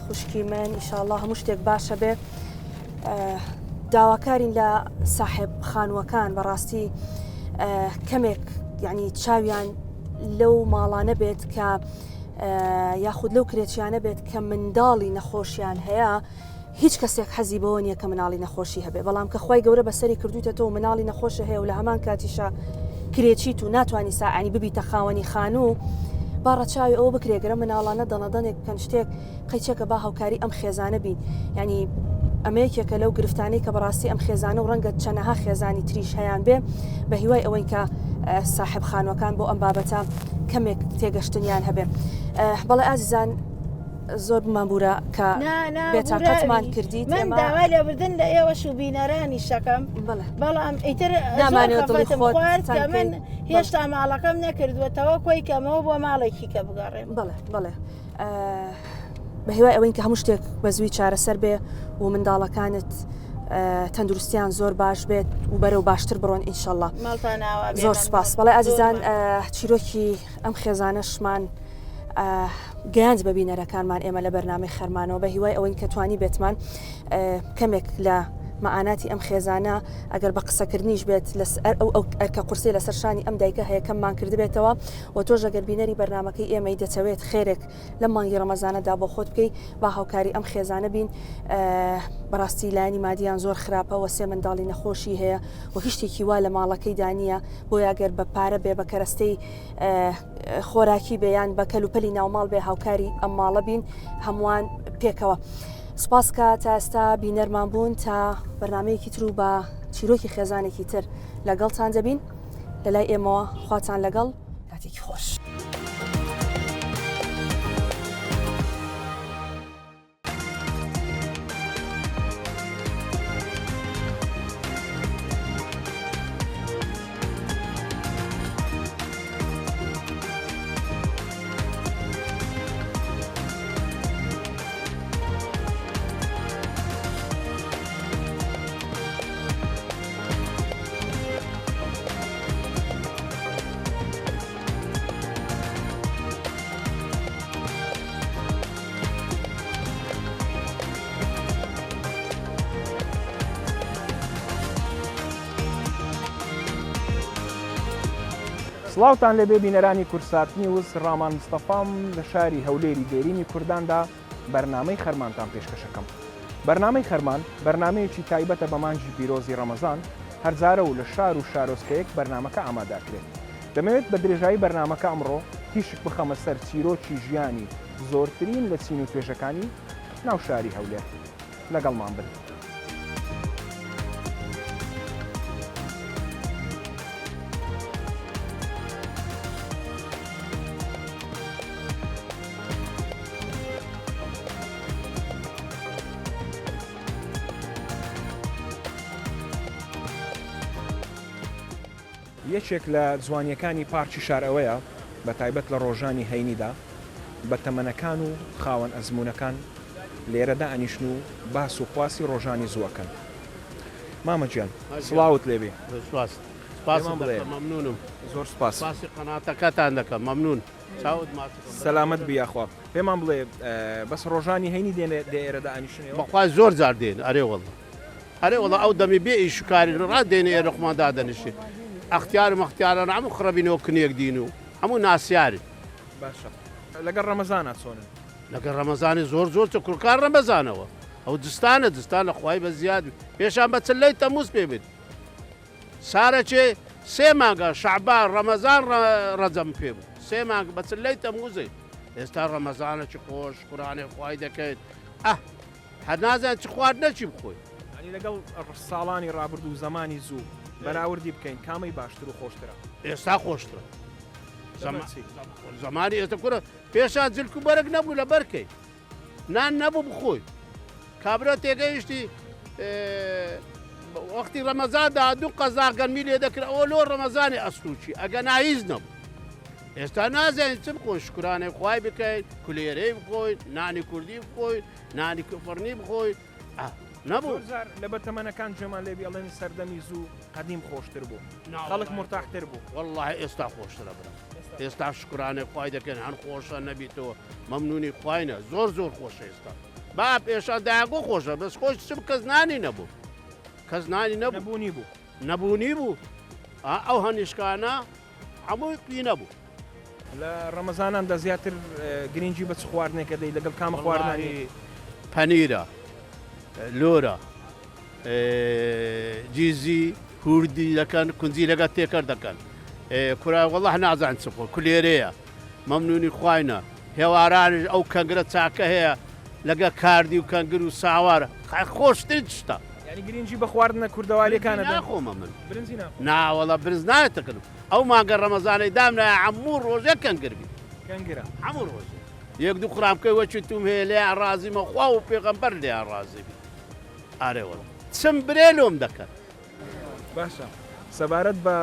Speaker 1: خوشکی من ئینشاءالله هەموو شتێک باشە بێ داواکارین لە ساحب خانووەکان بەڕاستی کەمێک یعنی چاویان لەو ماڵانە بێت کە یاخود لەو کرێچیانە بێت کە منداڵی نەخۆشیان هەیە هیچ کەسێک حەزی بەوە نییە کە مناڵی نەخۆشی هەبێ بەڵام کە خۆی گەورە بەسەری کردوتەوە مناڵی نەخۆشە هەیە و لە هەمان کاتیشە کرێچیت و ناتوانانی ساعانی ببیتە خاوەنی خانوو باڕەچاوی ئەوە بکرێگەرە مناڵانە دەنەدەنێک بکەن شتێک قەیچێکە با هاوکاری ئەم خێزانە بین ینی ئەمەیەکێکە لەو گرفتانەی کە بەڕاستی ئەم خێزانە و ڕەنگە چەنەها خێزانی تریش هەیان بێ بە هیوای ئەوەی کە ساحب خانوەکان بۆ ئەم بابەتە کەمێک تێگەشتنیان هەبێ. بەڵێ ئازیزان زۆر بمانبوورە کە بێتاقەتمان کردیت
Speaker 2: من داوای لێبردن لە ئێوەش و بینەرانی شەکەم بەڵام ئیتر
Speaker 1: نامانێت دڵی خۆت
Speaker 2: کە من هێشتا ماڵەکەم نەکردوێتەوە کۆی کەمەوە بۆ ماڵێکی کە بگەڕێم.
Speaker 1: بەڵێ بە هیوای ئەوەی کە هەموو شتێک بە زووی چارەسەر بێ و منداڵەکانت تەندروستیان زۆر باش بێت و بەرەو باشتر بڕۆن ئینشەڵڵا. زۆر سپاس. بەڵێ ئازیزان چیرۆکی ئەم خێزانەشمان گەیاند بە بینەرەکانمان ئێمە لە بەرنامەی خەرمانەوە بە هیوای ئەوەی کە توانی بێتمان کەمێک لە مەعاناتی ئەم خێزانە ئەگەر بە قسەکردنیش بێت ئەو ئەرکە قورسی لەسەر شانی ئەم دایکە هەیە کەممان کردبێتەوە و تۆش ئەگەر بینەری بەرنامەکەی ئێمەی دەچەوێت خێرێک لە مانگی ڕەمەزانەدا بۆ خۆت بکەی با هاوکاری ئەم خێزانە بین. بەڕاستی لایانی مادیان زۆر خراپەوە سێ منداڵی نەخۆشی هەیە و هیچ شتێکی وا لە ماڵەکەی دانیە بۆ یاگەر بە پارە بێ بە کەرەستەی خۆراکی بێیان بە کەلوپەلی ناوماڵ بێ هاوکاری ئەم ماڵە بین هەمووان پێکەوە. سپاسکە تا ئێستا بینەرمان بوون تا بەرنمەیەکی تر و بە چیرۆکی خێزانێکی تر لەگەڵتان دەبین لە لای ئێمەوە خواتان لەگەڵ کاتێکی خۆش.
Speaker 3: سڵاوتان لەبێ بینەرانی کورسات نیوز، ڕامان مستەفام لە شاری هەولێری دێرینی کورداندا بەرنامەی خەرمانتان پێشکەشەکەم. بەرنامەی خەرمان بەرنمەیەکی تایبەتە بە مانجی پیرۆزی ڕەمەزان هەرزارە و لە شار و شارۆچکەیەک بەرنمەکە ئامادەکرێت. دەمەوێت بە درێژایی بەرنمەکە ئەمڕۆ تیشک بخەمە سەر چیرۆکی ژیانی زۆرترین لە چین و توێژەکانی ناو شاری هەولێر. لەگەڵمان بن. یەکێک لە جوانیەکانی پارکی شار ئەوەیە بە تایبەت لە ڕۆژانی هەینیدا بە تەمەنەکان و خاوەن ئەزمونونەکان لێرەدا ئەنیشن و باس و خواسی ڕۆژانی زووەکەن. مامەگیان سڵاوت لێبێ.
Speaker 4: مەمنونم
Speaker 3: زۆر سپاس.
Speaker 4: باسی قەناتەکەتان دەکەم مەمنون.
Speaker 3: سەلامەت بیاخوا. پێمان بڵێ بەس ڕۆژانی هەینی دێ ئێرەدا ئەنیشنەوە
Speaker 4: بەخوا زۆر جار دێن ئەرێ وەڵە ئەو دەمی بێ ئیشکاری ڕادێنێ ئێرە خۆماندا دەنیشێ ئەختیار مەختیاران هەموو خڕەبینەوە کنیەک دین و هەموو ناسیاری.
Speaker 3: باشە لەگەڵ ڕەمەزانە چۆنن؟
Speaker 4: لەگەڵ ڕەمەزانی زۆر زۆر چ کوڕکار ڕەمەزانەوە ئەو دستان لە خوای بە زیاد پێشان بە چلەی تەموز پێ بێت سارەچێ سێ مانگە شەعبان ڕەمەزان ڕەجەم پێ بوو سێ مانگ بە چلەی تەموزێ. ئێستا ڕەمەزانە چی خۆش قورآنێ خوای دەکەیت هەر نازانێت چ خواردنە چی بخۆی.
Speaker 3: لەگەڵ ساڵانی ڕابرد و زمانی زوو بەراوردی بکەین کامی باشتر و خۆشترە؟
Speaker 4: ئێستا خۆشترە. زمانی ئێستا کوورە پێشان جلک و بەرەک نەبوو لە بەرکەی نان نەبوو بخۆی کابرا تێگەیشتی وەختی ڕەمەزاندا دوو قەزا گەرمی لێ دەکرا ئەوە لۆ ڕەمەزانی ئەسروچی ئەگە ناهیز نەبوو. ئێستا نازانین چ بخۆین شکرانەی خوای بکەین کولێرەی بخۆین نانی کوردی بخۆین نانی کوفڕنی بخۆین نەبوو.
Speaker 3: لە بەرتەمەنەکان جێمان لێبی ئەڵێن سەردەمی زوو قەدیم خۆشتر بوو خەڵک مرتاحتر بوو.
Speaker 4: وەڵڵاهی ئێستا خۆشترە برا ئێستا شکرانەی خوای دەکەن هەن خۆشە نەبیتەوە مەمنونی خوینە زۆر خۆشە ئێستا با پێشان داگۆ خۆشە بەس خۆش کەس نانی نەبوو کەس نانی نەبوونی بوو ئەو هەنیشکانە هەمووی پی نەبوو.
Speaker 3: لە ڕەمەزاناندا زیاتر گرنگی بە چ خواردنێکە دەی لەگەڵ کامە خواردنانی
Speaker 4: پەنیرە لۆرە جیزی کوردی دەکەن کونجی لەگەت تێکەر دەکەن کورا وەڵڵاه نازان چ بخۆ کولێرەیە مەمنونی خوینە هێوارانش ئەو کەنگرە چاکە هەیە لەگە کاردی و کەنگر و ساوارە خۆشترین شتە
Speaker 3: ینی گرنگجی بە خواردنە کوردەوالەکانە
Speaker 4: ناخۆمە من
Speaker 3: برنجی
Speaker 4: ناوەڵە برنج نایەتەکەم ئەو ماگە ڕەمەزانەی دامنایە هەموو ڕۆژێ کەنگربی
Speaker 3: کەنگرە
Speaker 4: هەموو ڕۆژ یەک دوو قڕامکەی وەچی توم هەیە لێ ڕازیمە خوا و پێغەمبەر لێ ڕازیبی ئارێوەڵە چم برێ لۆم دەکەن
Speaker 3: باشە سەبارەت بە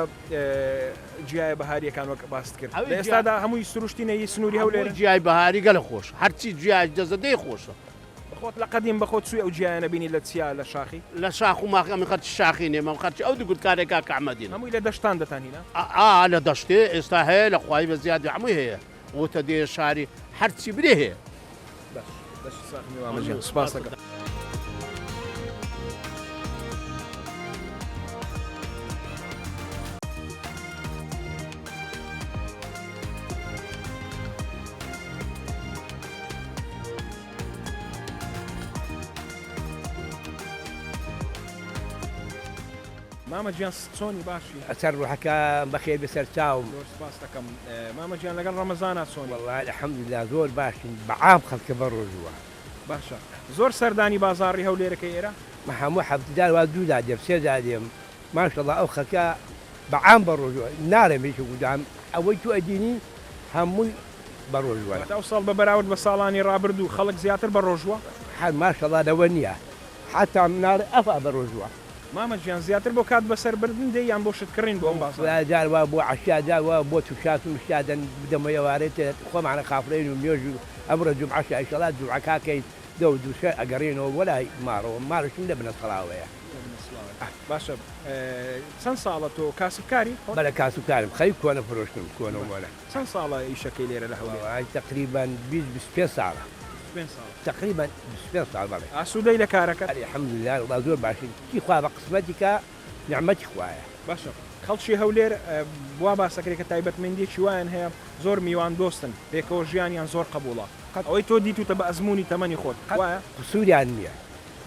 Speaker 3: جیایە بەهاریەکان وەک باست کرد لە ئێستادا هەمووی سروشتینەی سنووری هەولێر
Speaker 4: جیای بەهاری گەلە خۆش هەرچی جیاج دەزەدەی خۆشە
Speaker 3: بەخۆت لە قەدیم بەخۆت سوی ئەو جیایە نەبینی لە چیا لە شاخی
Speaker 4: لە شاخ و ماخەمی خەرچ شاخی نێمە خەرچی ئەو دوگوت کارێکا کەعمەدین
Speaker 3: هەمووی لە دەشتان دەتانینە
Speaker 4: لە دەشتێ ئێستا هەیە لە خوای بە زیادی هەمووی هەیە وتە دێ شاری هەرچی برێ هەیە
Speaker 3: سپاس دەکەم مامە گیان چۆنی باشی
Speaker 5: ئەسەر ڕوحەکە بەخێر بەسەر چاوم
Speaker 3: سپاس دەکەم مامە گیان لەگەڵ ڕەمەزانە چۆنی
Speaker 5: والله الحەمدولله زۆر باشین بەعام خەڵکە بەڕۆژووە
Speaker 3: باشە زۆر سەردانی بازاڕی هەولێرەکەی ئێرە
Speaker 5: مە هەموو هەفتدار وا دوودا دێم سێدا دێم ماشەڵڵا ئەو خەکە بەعام بەڕۆژووە نارێمیشە گودام ئەوەی تو ئەدینی هەمووی بەڕۆژووە
Speaker 3: ئەو ساڵ بە بەراورد بە ساڵانی ڕابردوو خەڵک زیاتر بە ڕۆژوە
Speaker 5: هەر ماشەڵڵا لەوە نییە حتا نار ئەفا بەڕۆژووە
Speaker 3: مامە گیان زیاتر بۆ کات بەسەر بردن دێ یان بۆ شتکردین بۆ ئەم بازار
Speaker 5: جاروا بۆ عشاداوە بۆ توشات و مشادن بدەمەوارێت خۆمانە خافرین و نوێژ و ئەمڕە جومعەشە ئیشەڵات جوعکاکەیت دە و دووشە ئەگەڕێنەوە وەلای ماڕەوە ماڕشم لە بنەسەڵاوەیە
Speaker 3: باشە چەند ساڵە تۆ کاسبکاری
Speaker 5: بەلە کاسوکارم خەی کۆنە فرۆشتم کۆنەوەە
Speaker 3: چەند ساڵە ئیشەکەی لێرە لە هەولێر
Speaker 5: تقریبا 25 ساڵە تقریبا 25 ساڵ بەڵێ
Speaker 3: ئاسوودەی لە کارەکە
Speaker 5: الحەمدولله وڵا زۆر باشین چی خوا بە قسمەتی کە نعمەتی خوایە
Speaker 3: باشە خەڵکی هەولێر وا باسەکرێکە تایبەتمەندیی وایەن هەیە زۆر میوان دۆستن پێکەوە ژیانیان زۆر قبوڵە ئەوەی تۆ دیتوتە بە ئەزمموی تەمەنی خۆت وایە
Speaker 5: قسووریان نییە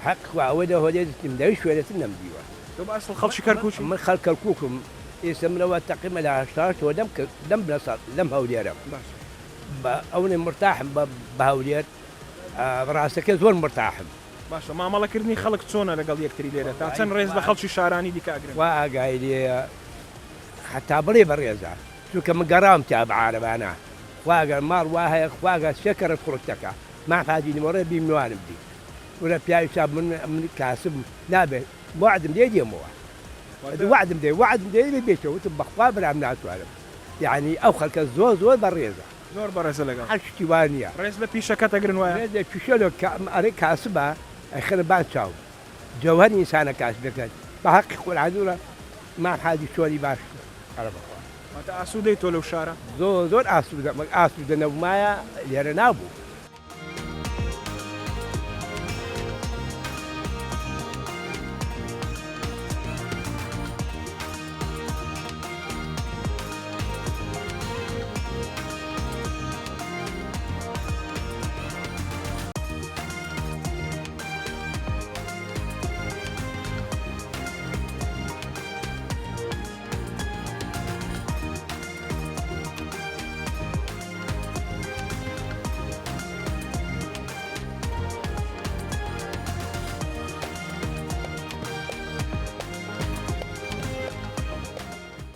Speaker 5: حەق خواوە دە هۆدێتم دەوی شوێنێتن نەمدیوە
Speaker 3: تۆ بە ئەسڵ خەڵکی کەرکوچ
Speaker 5: من خەڵ کەرکووکم ئێستا منەوە تەقیمە لە هەشتاەوە لەم هەولێرە ئەوەی مرتاحم بە هەولێر ڕاستەکە زۆر مرتاحم
Speaker 3: باشە مامەڵەکردنی خەڵک چۆنە لەگەڵ یەکتری لێرە تا چەند ڕێز لە خەڵکی شارانی دیکاگرن
Speaker 5: وا ئاگای لێ حتا بڵێ بەڕێزە چونکە من گەڕام تا بە عارەبانە خواگەر ماڕ وا هەیە خواگە سێکەرە کوڕکتەکە مافادی نمەڕێ بیموانم دی وە پیاوی چاب من کاسبم نابێت وعدم لێ دێمەوە وعدم دێ بێتەوە وتم بەخوا بەرام ناتوانم یعنی ئەو خەڵکە زۆر بەڕێزە
Speaker 3: زۆر بەڕێزە لەگەڵ
Speaker 5: هەر شتی وانە
Speaker 3: ڕێز لە پیشەکە دەگرن وایە
Speaker 5: ڕێز لە پیشەلۆ ئەرێ کاسبە ئەخەنە بان چاو جەوهەر ئینسانە کاس بکەن بە حەقی قورعانورە مافادی چۆری باش
Speaker 3: ماتە ئاسوودەی تۆ لەو شارە
Speaker 5: زۆر ئاسوودە نەبوومایە لێرە نابوو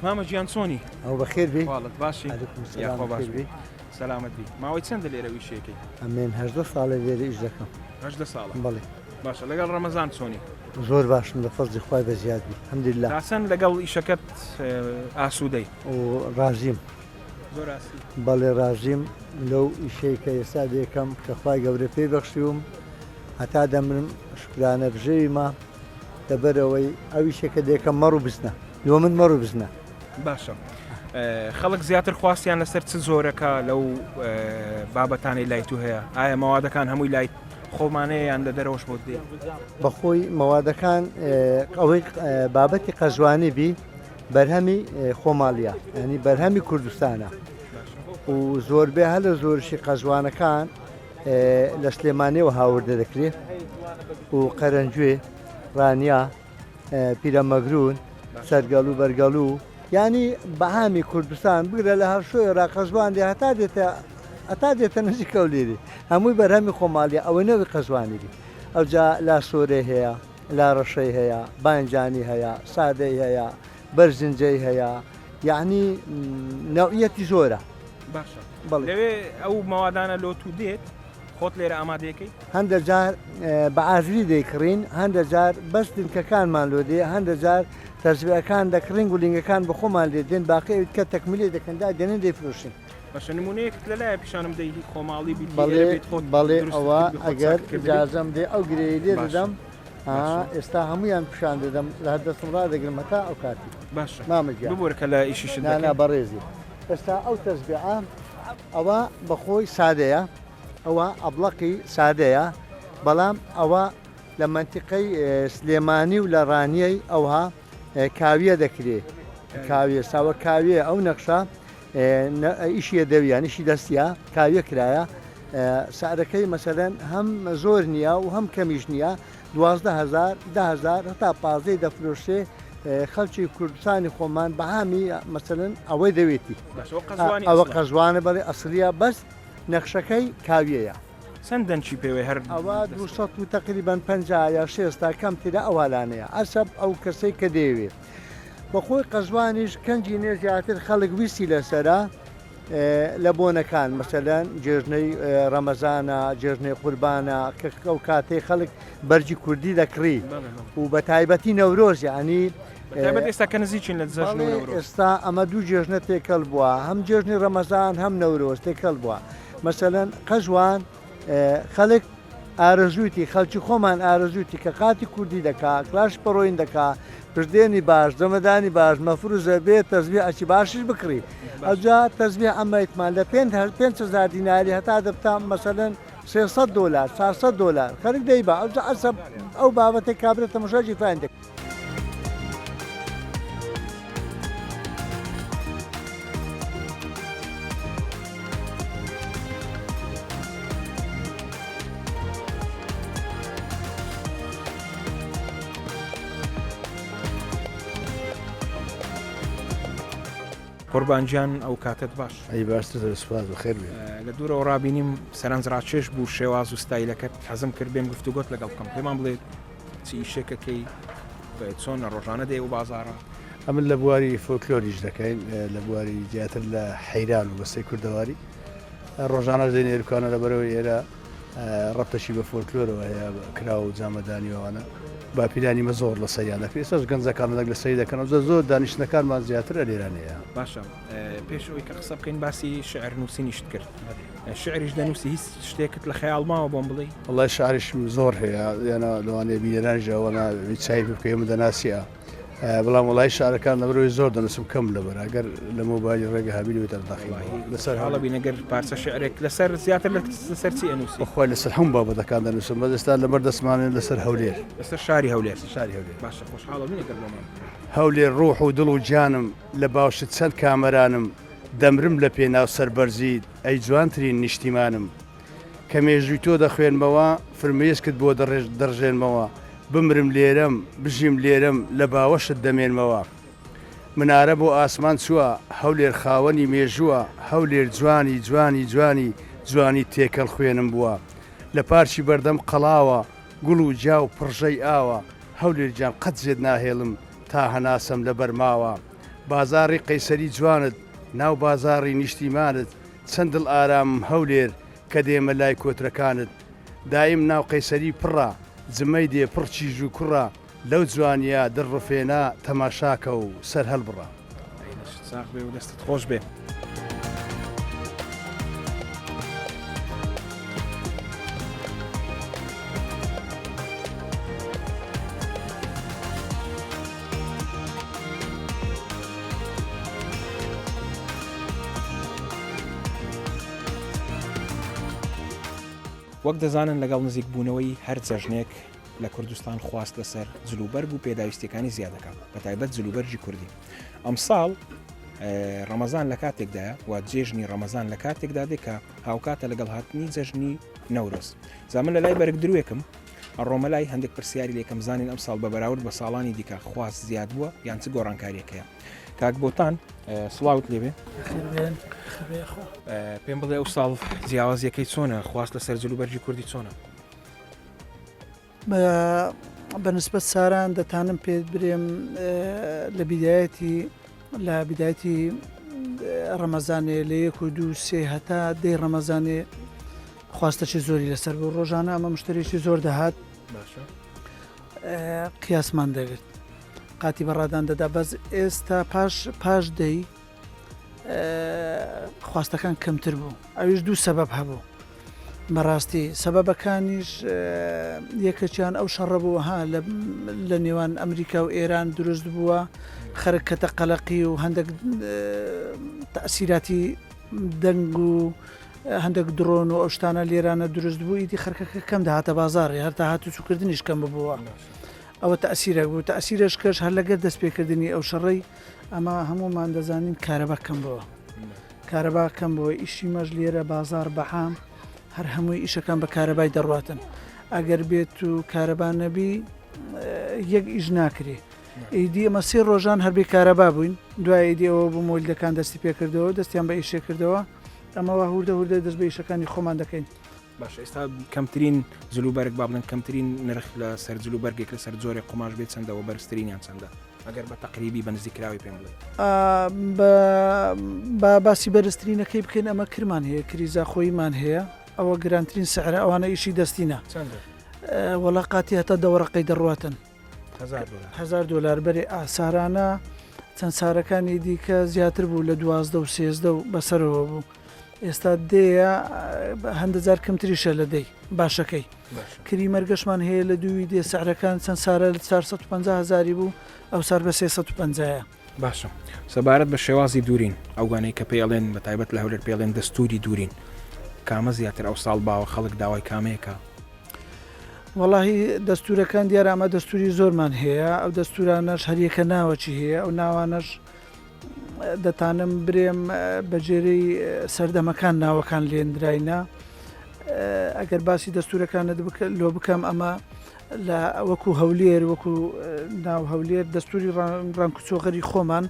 Speaker 3: مامە گیان چۆنی
Speaker 6: ئەو بەخێر بێ
Speaker 3: واڵت باشی یاخوا باش بێ سەلامەت بی ماوەی چەندە لێرە ویشەکەی
Speaker 6: ئەمێن 18 ساڵە لێرە ئیش دەکەم
Speaker 3: 18 ساڵە
Speaker 6: بەڵێ
Speaker 3: باشە لەگەڵ ڕەمەزان چۆنی
Speaker 6: زۆر باشم لە فەزلی خوای بەزیاد بی الحەمدولله
Speaker 3: تاسەن لەگەڵ ئیشەکەت ئاسوودەی
Speaker 6: و ڕازیم
Speaker 3: زۆر ئاسی
Speaker 6: بەڵێ ڕازیم لەو ئیشەی کە ئێستا دێکەم کە خوای گەورە پێی بەخشیوم هەتا دەمرم شکرانە بژێویمە لەبەرەوەی ئەو ئیشەکە دێکەم مەڕ و بزنە لۆ من مەڕ و بزنە
Speaker 3: باشە خەڵک زیاتر خواستیان لەسەر چ زۆرەکە لەو بابەتانی لای تو هەیە ئایا مەوادەکان هەمووی لای خۆمانەیەیان لە دەرەوەش بۆ دێ
Speaker 6: بەخۆی مەوادەکان ئەوەی بابەتی قەزوانی بی بەرهەمی خۆماڵیە ینی بەرهەمی کوردستانە و زۆربێ هە لە زۆرشی قەزوانەکان لە سلێمانیەوە هاوردە دەکرێت و قەرەنجوێ ڕانیا پیرەمەگرون سەرگەڵ و بەرگەڵ و ینی بەهامی کوردستان بگرە لە هەر شوێ ڕاقەزوان دێ هەتا دێتە ئەتا دێتە نزی کەولێری هەمووی بەرهەمی خۆماڵیە ئەوەی نەوەی قەزوانی ئەو جا لا سۆرەی هەیە لا ڕەشەی هەیە بانجانی هەیە سادەی هەیە بەرزنجەی هەیە یعنی ناوعەتی زۆرە
Speaker 3: باشە لەوێ ئەو مەوادانە لۆتو دێت خۆت لێرە ئامادەیەکەی
Speaker 6: هەندێک جار بە ئاژری دەیکڕین هەندێک جار بەس دنکەکانمان لۆ دێ هەندێک جار تەزبیەکان دەکڕین گولینگەکان بە خۆمان لێ دێن باقی کە تەکمیلی دەکەندا دێنن دەیفرۆشین
Speaker 3: باشە نمونەیەکت لەلایە پیشانم دەی خۆماڵی
Speaker 6: بەڵێ ئەوە ئەگەر جازم دێ ئەو گرەی لێ دەدەم ئێستا هەمویان پیشان دەدەم لە هەردەستم ڕدەگرم هەتا ئەو کاتی
Speaker 3: باشە
Speaker 6: مامەگە
Speaker 3: ببوورکە لە ئیشیش
Speaker 6: بەڕێزی ئێستا ئەو تەزبیعە ئەوە بەخۆی سادەیە ئەوە ئەبڵقی سادەیە بەڵام ئەوە لە منتیقەی سلێمانی و لە ڕانیەی ئەوها کاویە دەکرێت کاویە ساوە کاویە ئەو نەخشە ئیشیە دەویان نیشی دەستیە کاویە کرایە سعرەکەی مەسەرەن هەم زۆر نییە و هەم کەمیش نییە 12,000 10,000 هەتا پازەی دەفرۆشێ خەڵکی کوردستانی خۆمان بەهامی مەسەرەن ئەوەی دەوێتی ئەوە قەزوانە بەڵێ ئەسلیە بەس نەخشەکەی کاویەیە
Speaker 3: چەندەنچی پێوەی هەر
Speaker 6: ئەوە 200 و تقریبان 50 یا 60 کەم ترە ئەوالانەیە ئەسەب ئەو کەسەی کە دەیەوێت بەخۆی قەزوانیش کەنجی نێ زیاتر خەڵک ویستی لەسەرە لە بۆنەکان مەسەلەن جێژنەی ڕەمەزانە جێژنەی قوربانە کە ئەو کاتەی خەڵک بەرجی کوردی دەکڕی و بە تایبەتی نەورۆز یعنی
Speaker 3: ئێستا کە نزیکین لە
Speaker 6: ئێستا ئەمە دوو جێژنە تێکەڵ بووە هەم جێژنی ڕەمەزان هەم نەورۆز تێکەڵ بووە مەسەلەن قەزوان خەڵک ئارەزووتی خەڵکی خۆمان ئارەزووتی کە قاتی کوردی دەکا کلاش پەڕۆین دەکا پردێنی باش دەمەدانی باش مەفروزە بێت تەزبیع ئەچی باشش بکڕی ئەوجا تەزبیع ئەمەیتمان لە 5,000 دیناری هەتا دەبتا مەسەلەن $300 $400 خەرک دەی بە ئەوجا ئەسە ئەو بابەتێک کابرێت تەماشاجی فان دەکە
Speaker 3: قوربانجیان ئەو کاتت باش
Speaker 4: ئەی باشتر سوپاس بەخێر بێت
Speaker 3: لە دوورەوە ڕابینیم سەرنجڕاکێش بوو شێواز و ستایلەکەت حەزم کرد بێم گفتوگۆت لەگەڵ بکەم پێمان بڵێ چی ئیشێکەکەی چۆن لە ڕۆژانە دێ و بازارە
Speaker 4: ئەمن لە بواری فۆکلۆریش دەکەین لە بواری زیاتر لە حەیران و بەستەی کوردەواری ڕۆژانە دێنێرکانە لە بەرەوەی ئێرە ڕەتەشی بە فۆکلۆرەوە هەیە کرا و جامەدانیەوەوانە باپیرانی مە زۆر لە سەیانە پێێستش گەنجەکان لەک لە سەی دەکەن زۆر دانیشتەکانمان زیاتر لێرانەیە
Speaker 3: باشە پێش ئەوی کە قسە بکەین باسی شعر نووسینیشت کرد شعریش دەنووسی هیچ شتێکت لە خەیاڵماوە بۆم بڵێ
Speaker 4: وڵای شعریشم زۆر هەیە یانە لەوانێ بینێرانژەوەە چای بکەم دەناسیە بەڵام وڵای شارەکان لەبەرەوەی زۆر دەنووسم کەم لەبەر ئەگەر لە مۆبایلی ڕێگە هەبیوێتە داخڵی
Speaker 3: لەسەر هەڵە بینەگەر پارچە شعرێک لەسەر زیاتر لەسەر چی ئەنووسی
Speaker 4: بەخوای لەسەر هەموو بابەتەکان دەنووسم بەدەستا لەبەر دەسمانێن لەسەر هەولێر
Speaker 3: لەسەر شاری هەولێر
Speaker 4: باشە
Speaker 3: خۆشحاڵە بینەگەر بۆمان
Speaker 4: هەولێر ڕوح و دڵ و جانم لە باوشت چەند کامەرانم دەمرم لە پێناو سەربەرزیت ئەی جوانترین نیشتیمانم کە مێژووی تۆ دەخوێنمەوە فرمێسکت بۆ دەڕژێنمەوە بمرم لێرەم بژیم لێرەم لە باوەشت دەمێنمەوە منارە بۆ ئاسمان چووە هەولێر خاوەنی مێژووە هەولێر جوانی جوانی جوانی جوانی تێکەڵ خوێنم بووە لە پارچی بەردەم قەڵاوە گوڵ و جا و پڕژەی ئاوە هەولێر جان قەت زێت ناهێڵم تا هەناسم لە بەرماوە بازاڕی قەیسەری جوانت ناو بازاڕی نیشتیمانت چەند دڵ ئارام هەولێر کە دێمە لای کۆترەکانت دایم ناو قەیسەری پڕە جمەی دێ پڕچیژ و کوڕە لەو جوانیە دڕفێنا تەماشاکە و سەر هەڵبڕە
Speaker 3: ساق بێ و دەستت خۆش بێ وەک دەزانن لەگەڵ نزیک بوونەوەی هەر جەژنێک لە کوردستان خواست لەسەر جلوبەرگ و پێداویستەکانی زیادەکە بە تایبەت جلوبەرجی کوردی ئەمساڵ ڕەمەزان لە کاتێکدایە و جێژنی ڕەمەزان لە کاتێکدا دێکە هاوکاتە لەگەڵ هاتنی جەژنی نەورۆز زامن لە لای بەرگ دروێکم ڕۆمەلای هەندێک پرسیاری لێکەم زانین ئەم ساڵ بە بەراورد بە ساڵانی دیکە خواست زیاد بووە یان چ گۆڕانکاریەکەیە کاک بۆتان سڵاوت لێبێ پێم بڵێ ئەو ساڵ جیاوازیەکەی چۆنە خواست لە سەر جلوبەرجی کوردی چۆنە
Speaker 7: بەنسبەت ساران دەتانم پێت برێم لە بیدایەتی ڕەمەزانێ لە 1 و 2 3 هەتا 10 ڕەمەزانێ خواستەی زۆری لەسەر بۆ ڕۆژانە ئەمە مشتریشی زۆر دەهات قیاسمان دەگرت قاتی بەڕادان دەدا بەس ئێستا پاش دەی خواستەکان کەمتر بوو ئەویش 2 سەبەب هەبوو بەڕاستی سەبەبەکانیش یەکەچیان ئەو شەڕە بوو لە نێوان ئەمریکا و ئێران دروست بووە خەرکەتە قەلەقی و هەندێک تەسیراتی دەنگ و هەندێک درۆن و ئەو شتانە لێرانە دروست بوو ئیدی خەرکەکە کەم داهاتە بازاڕی هەر تا هاتوچووکردنیش کەم ببووە ئەوە تەسیرە بوو تەسیرش کەش هەر لەگەر دەستپێکردنی ئەو شەڕەی ئەمە هەمومان دەزانین کارەبا کەم بووە کارەبا کەم بووە ئیشی مەژ لێرە بازار بەحام هەر هەمووی ئیشەکان بە کارەبای دەڕاتن ئەگەر بێت و کارەبا نەبی یەک ئیش ناکرێ ئیدی ئەمە 3 ڕۆژان هەربێ کارەبا بووین دوای ئیدی ئەوە بوو مۆلدەکان دەستی پێکردەوە دەستیان بە ئیشێ کردەوە ئەمەوە هوردە دەست بە ئیشەکانی خۆمان دەکەین
Speaker 3: باش ئێستا کەمترین جلوبەرگ با بڵێن کەمترین نرخ لە سەر جلوبەرگێک لە سەر جۆرێک قماش بێت چەندەوە بەرزترینیان چەندە ئەگەر بە تەقریبی بە نزیکراوی پێم بڵێ
Speaker 7: بە باسی بەرزترینەکەی بکەین ئەمە کرمان هەیە کریزا خۆیمان هەیە ئەوە گرانترین سعرە ئەوانە ئیشی دەستینە وەڵاقاتی هەتا دەوەڕقەی دەڕاتن $1000 بەرێ ئاسارانە چەند سارەکانی دیکە زیاتر بوو لە 12 و 13 و بەسەرەوە بوو ئێستا دەیە هەندەجار کەمتریشە لە دەی باشەکەی کری مەرگەشمان هەیە لە دووی دێ سعرەکان چەند سارە لە 450,000 بوو ئەو سار بە 350.
Speaker 3: باشە سەبارەت بە شێوازی دوورین ئەوگانەی کە پێڵێن بە تایبەت لە هەولێر پێڵێن دەستوری دوورین کامە زیاتر ئەو ساڵ باوە خەڵک داوای کامەیەکە
Speaker 7: وەڵاهی دەستورەکان دیارە ئەمە دەستوری زۆرمان هەیە ئەو دەستورانەش هەریەکە ناوەچی هەیە ئەو ناوانەش دەتانم برێم بەجێرەی سەردەمەکان ناوەکان لێنراینە ئەگەر باسی دەستورەکانە لۆ بکەم ئەمە لە وەکو هەولێر وەکو ناو هەولێر دەستوری ڕانکوچۆغەری خۆمان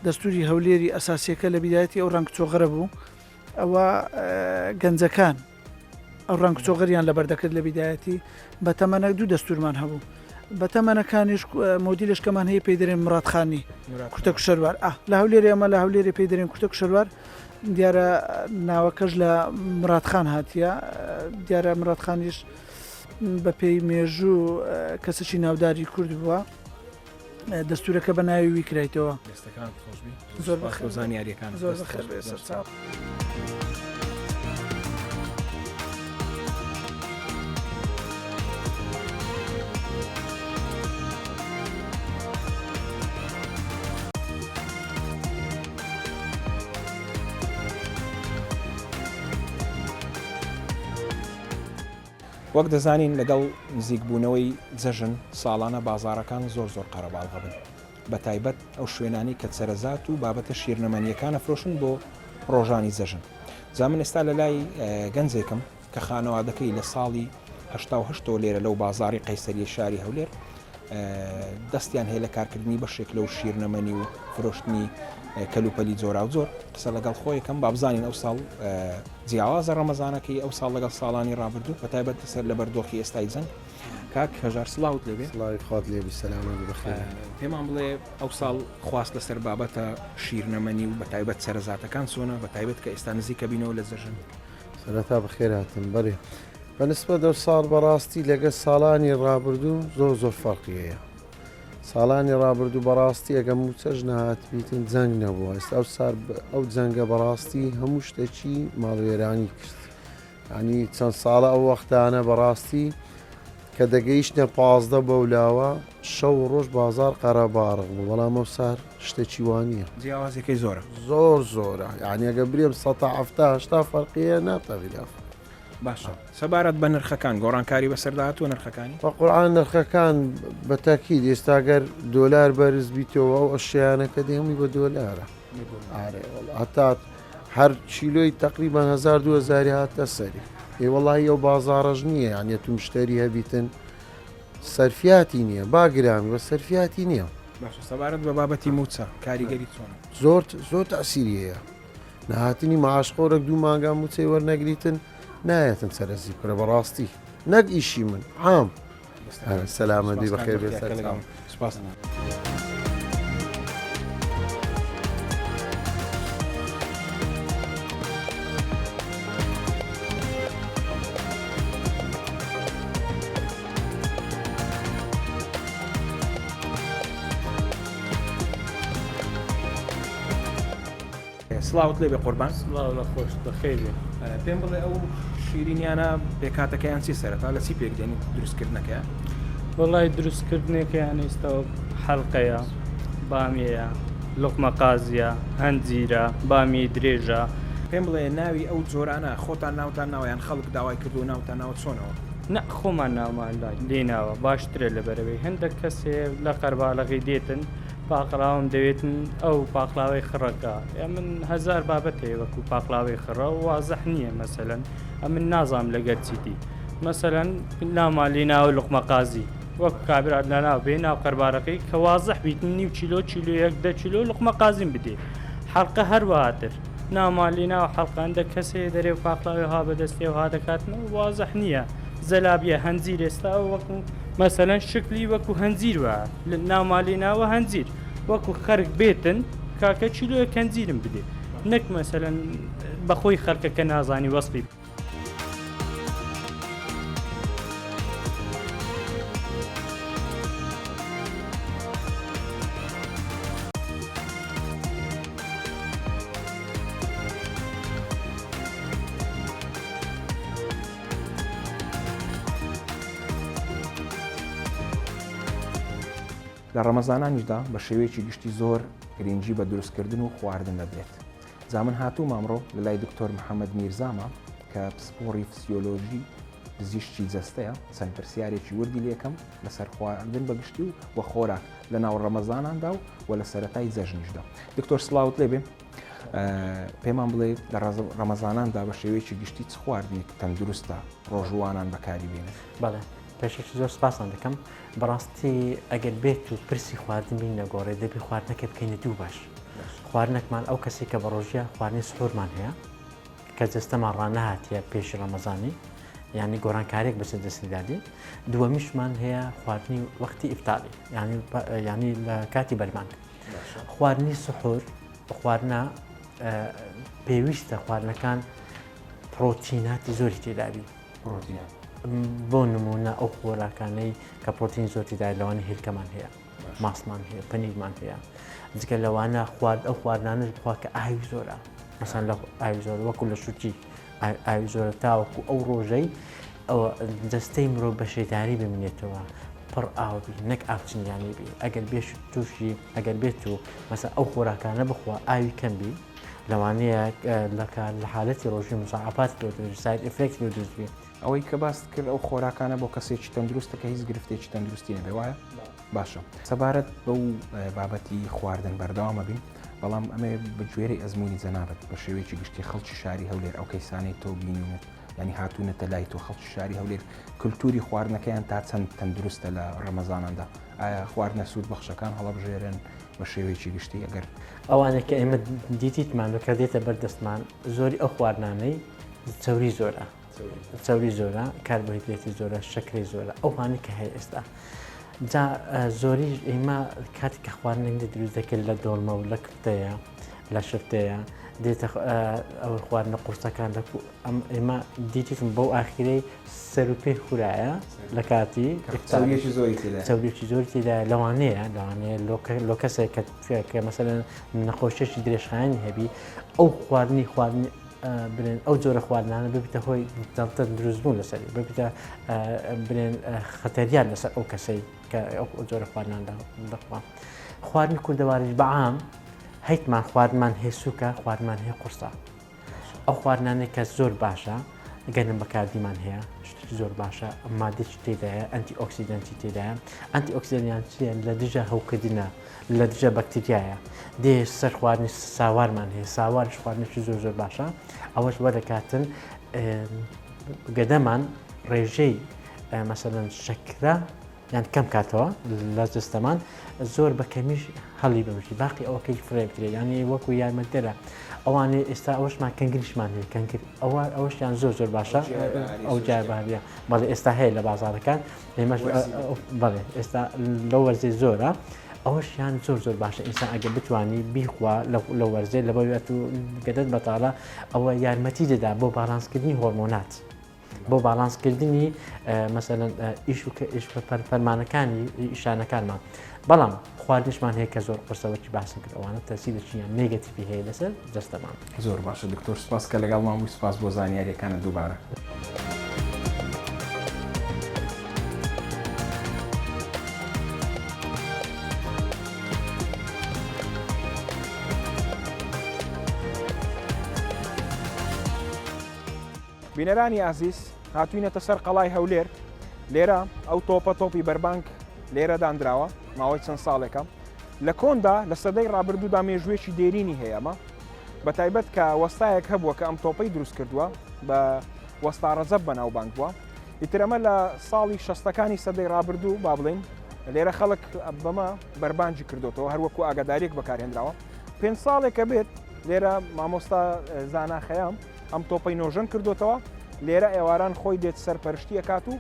Speaker 7: دەستوری هەولێری ئەساسیەکە لە بیدایەتی ئەو ڕانکوچۆغەرە بوو ئەوە گەنجەکان ئەو ڕانکوچۆغەریان لە بەردەکرد لە بیدایەتی بە تەمەنە 2 دەستورمان هەبوو بە تەمەنەکانیش مۆدیلشکەمان هەیە پێی دەرێن مڕاتخانی کورتە کوشەروار لە هەولێری ئەمە لە هەولێری پێی دەرێن کورتە کوشەروار دیارە ناوەکەش لە مراتخان هاتیە دیارە مراتخانیش بە پێی مێژوو کەسێکی ناوداری کورد بووە دەستورەکە بە ناوی وی کرایتەوە
Speaker 3: زۆر زانیاریەکان
Speaker 7: زۆر بەخێر بێ سەرچاو
Speaker 3: وەک دەزانین لەگەڵ نزیکبوونەوەی جەژن ساڵانە بازارەکان زۆر قەرەباڵغە بن بە تایبەت ئەو شوێنانی کە سەرەزات و بابەتە شیرنەمەنیەکانە فرۆشن بۆ ڕۆژانی جەژن زامن ئێستا لە لای گەنجێکم کە خانەوادەکەی لە ساڵی 1970 لێرە لەو بازاری قەیسەریە شاری هەولێر دەستیان هەیە لە کارکردنی بەشێک لەو شیرنەمەنی و فرۆشتنی کەلوپەلی جۆرا و زۆر قسە لەگەڵ خۆیەکەم با بزانین ئەو ساڵ جیاوازە ڕەمەزانەکەی ئەو ساڵ لەگەڵ ساڵانی ڕابردوو بە تایبەت سەر لە بەردۆخی ئێستای جەنگ کاک هەژار سڵاوت لێبێ
Speaker 4: خات لێبی سەلامە بخێر
Speaker 3: پێمان بڵێ ئەو ساڵ خواست لەسەر بابەتە شیرنەمەنی و بە تایبەت سەرەزاتەکان چۆنە بە تایبەت کە ئێستا نزیکە بینەوە لە جەژن
Speaker 4: سەرەتا بەخێر هاتن بەرێ بەنسبە دەو ساڵ بەڕاستی لەگە ساڵانی ڕابردوو زۆر فەرقی هەیە ساڵانی ڕابردوو بەڕاستی ئەگەم و چەژ نەهات بیتن جەنگ نەبووە ئێستا ئەو جەنگە بەڕاستی هەموو شتێکی ماڵوێرانی کرد ینی چەند ساڵە ئەو وەختانە بەڕاستی کە دەگەیشتە 15 بەولاوە شەو ڕۆژ بازار قەرەباڕق بوو بەڵام ئەو سار شتێکی وانە
Speaker 3: جیاوازەکەی زۆرە
Speaker 4: زۆرە یعنی ئەگە برێم 170 فەرقیە ناتەویلاف
Speaker 3: باشە سەبارەت بە نرخەکان گۆڕانکاری بەسەرداهاتوە نرخەکانی
Speaker 4: بە قورعان نرخەکان بە تاکید ئێستاگەر دۆلار بەرز بیتەوە ئەو ئەشیانەکە دێمی بە دۆلارە هەتا هەر چیلۆی تقریبان 1200 هاتە سەری وەڵی ئەو بازاڕژ نییە یانە تو مشتری هەبیتن سەرفیاتی نییە باگرامی بە سەرفیاتی نییە
Speaker 3: باش سەبارەت بە بابەتی موچە کاریگەری چۆن
Speaker 4: زۆر تەسیری هەیە نهاتنی ماشخۆرەك 2 مانگا موچەی وەرنەگریتن نایەتن سەرەسی پرە بەڕاستی نەک ئیشی من عام سەلامەتی بەخێر بێت
Speaker 3: سپاس. سڵاوت لێ بێ قوربان
Speaker 8: خۆش بەخێری
Speaker 3: پێم بڵێ ئەو شیرینیانە پێکاتەکەیان چی سەرەتا لە چی پێکدێنی دروستکردنەکە
Speaker 8: وڵی دروستکردنێکیان ئێستا حەڵقەیە بامیەیە لوقمە قازیە هەنجیرە بامی درێژە
Speaker 3: پێم بڵێ ناوی ئەو جۆرانە خۆتان ناوتان ناویان خەڵک داوای کردو ناوتان ناوە چۆنەوە
Speaker 8: نە خۆمان ناومان لێناوە باشترە لەبەرەوەی هەندێک کەسێ لە قەرباڵغی دێتن پاقلاوم دەوێتن ئەو پاقلاوی خڕەکە یا من هزار بابەت هەیە وەکو پاقلاوی خڕە و وازەح نییە مەسەلەن من نازام لەگەر چیتی مەسەلەن ناومان لێناوە لوقمە قازی وەکو کابرات لەناو بێ ناو قەربارەکەی کە وازەح بیت نیو چیلۆ چیلۆ 1 چیلۆ لوقمە قازیم بدێ حەڵقە هەروەهاتر ناومان لێناوە حەڵقەندە کەسێ دەرێ و پاقلاوی ها بەدەستێ و ها دەکاتنەوە وازەح نییە زەلابیە هەنجیر ئێستا وەکو مەسەلەن شکلی وەکو هەنجیر وە ناومان لێناوە هەنجیر وەکو خەرک بێتن کاکە چیلۆیە هەنجیرم بدێ نەک مەسەلەن بەخۆی خەرکەکە نازانی وەسپی
Speaker 3: لە ڕەمەزانانیشدا بە شێوەیەکی گشتی زۆر گرنگی بە دروستکردن و خواردن دەدرێت. زامن هاتوو مامڕۆ لە لای دکتۆر محەممەد میرزامە کە پسپۆڕی فسیۆلۆژی پزیشکی جەستەیە چەند پرسیارێکی وردی لێکەم لەسەر خواردن بەگشتی و خۆراک لە ناو ڕەمەزاناندا و لە سەرەتای جەژنیشدا. دکتۆر سڵاوت لێبێ پێمان بڵێ لە ڕەمەزاناندا بە شێوەیەکی گشتی چ خواردنێک تەندروستە ڕۆژوانان بەکاری بێنێت.
Speaker 9: بەڵێ پێشێکی زۆر سپاسان دەکەم بەڕاستی ئەگەر بێت و پرسی خواردن بین نەگۆڕێ دەبی خواردنەکە بکەینە دوو باش خواردنێکمان ئەو کەسی کە بە ڕۆژیە خواردنی سحورمان هەیە کە جەستەمان ڕانەهاتیە پێشی ڕەمەزانی یعنی گۆڕانکارێک بەسەر دەستیدادی دووەمیشمان هەیە خواردنی وەختی ئیفتاری ینی لە کاتی بەرمان خواردنی سحور خواردنە پێویستە خواردنەکان پرۆتیناتی زۆری تێدابی بۆ نمونە ئەو خۆراکانەی کە پرۆتین زۆرتیدا لەوانی هێلکەمان هەیە ماسمان هەیە پەنیرمان هەیە جگە لەوانە ئەو خواردانش بخوا کە ئاوی زۆرە مەسەن لە ئاوی زۆر وەکو لە شوکی ئاوی زۆرە تاوەکو ئەو ڕۆژەی ئەوە دەستەی مرۆڤ بە شەیداری ببینێتەوە پڕ ئاوبی نەک ئاوچنیانی بی ئەگەر بێش تووشی ئەگەر بێت و مەسە ئەو خۆراکانە بخوا ئاوی کەمبی لەوانەیە لە حالەتی ڕۆژی مساعفات ساید ئفکت دروستبی
Speaker 3: ئەوەی کە باس کرد ئەو خۆراکانە بۆ کەسێکی تەندروستە کە هیچ گرفتێکی تەندروستی نەبێ وایە باشە سەبارەت بەو بابەتی خواردن بەردەوامە بین بەڵام ئەمە بەگوێرەی ئەزمموی جەنابەت بە شێوەیەکی گشتی خەڵکی شاری هەولێر ئەو کەیسانەی تۆ بینیوت ینی هاتوونەتە لای تۆ خەڵکی شاری هەولێر کللتوری خواردنەکەیان تا چەند تەندروستە لە ڕەمەزاناندا ئایا خواردنە سوود بەخشەکان هەڵەبژێرن بە شێوەیەکی گشتی ئەگەر
Speaker 9: ئەوانێک کە ئێمە دیتیتمان بکە دێتە بەردەستمان زۆری ئەو خواردانەی چەوری زۆرە چەوری زۆرە کاربۆهیدرێتی زۆرە شەکری زۆرە ئەوانەی کە هەیە ئێستا جا زۆری ئێمە کاتی کە خواردنێک دروست دەکرد لە دۆڵمە و لە کفتەیە لە شفتەیە دێتە ئەو خواردنە قورسەکان ئێمە دیتیتم بەو ئاخیرەی سەر و پێ خورایە لە کاتی چەوریێکی زۆری تێدا لەوانەیە لۆ کەسێک کە مەسەلەن نەخۆشیێکی درێژخایانی هەبی ئەو خواردنی برێن ئەو جۆرە خواردنانە ببیتە هۆی دڵتە دروستبوون لەسەری ببیتە برێن خەتەریان لەسەر ئەو کەسەی کە ئەو جۆرە خواردناندا دەخوا خواردنی کوردەواریش بەعام هەیتمان خواردمان هەیە سووکە خواردمان هەیە قورسە ئەو خواردنانێک کە زۆر باشە گەنم بەکاردیمان هەیە شتێکی زۆر باشە مادێکی تێدایە ئەنتی ئۆکسیدەنتی تێدایە ئەنتی ئۆکسیدەنیان چیە لە دژە هەوکردنە لە دژە بەکتریایە دێ سەر خواردنی ساوارمان هەیە ساوارش خواردنێکی زۆر زۆر باشە ئەوەش وەدەکاتن گەدەمان ڕێژەی مەسەلەن شەکرە یان کەم کاتەوە لە جستەمان زۆر بە کەمیش هەڵی بمشی باقی ئەوە کەی فرێ بکرێ ینی وەکو یارمەتێرە ئەوانێ ئێستا ئەوەشمان کەنگریشمان هەیە کەنگر ئەوەشیان زۆر باشە ئەو جار بەهێ بەڵێ ئێستا هەیە لە بازارەکان ئێمەش بەڵێ ئێستا لەو وەرزێ زۆرە ئەوەشیان زۆر باشە ئینسان ئەگە بتوانی بیخوا لە وەرزێ لە بەوێت و گەدەت بەتاڵە ئەوە یارمەتی دەدا بۆ باڵانسکردنی هۆرمۆنات بۆ باڵانسکردنی مەسەلەن ئیش فەرمانەکانی ئیشانەکانمان بەڵام خواردنشمان هەیە کە زۆر قرسەوەکی باسن کرد ئەوانە تەسیرەچیان نێگەتیڤی هەیە لەسەر جەستەمان
Speaker 3: زۆر باشە دکتۆر سپاس کە لەگەڵمان بووی سپاس بۆ زانیاریەکانە دووبارە. بینەرانی ئازیز هاتوینەتە سەر قەڵای هەولێر لێرە ئەو تۆپی بەربانک لێرە دانراوە ماوەی چەند ساڵێکە لە کۆندا لە سەدەی ڕابردوودا مێژوێکی دێرینی هەیەمە بە تایبەت کە وەستایەک هەبووە کە ئەم تۆپەی دروست کردووە بە وەستا ڕەزەب بەناوبانگ بووە ئیترەمە لە ساڵی 60ەکانی سەدەی ڕابردوو با بڵین لێرە خەڵک بەمە بەربانجی کردوتەوە هەروەکو ئاگاداریەک بەکارهێنراوە 5 ساڵێکە بێت لێرە مامۆستا زاناخەیام ئەم تۆپەی نۆژەن کردوتەوە لێرە ئێواران خۆی دێت سەرپەرشتی ئەکات و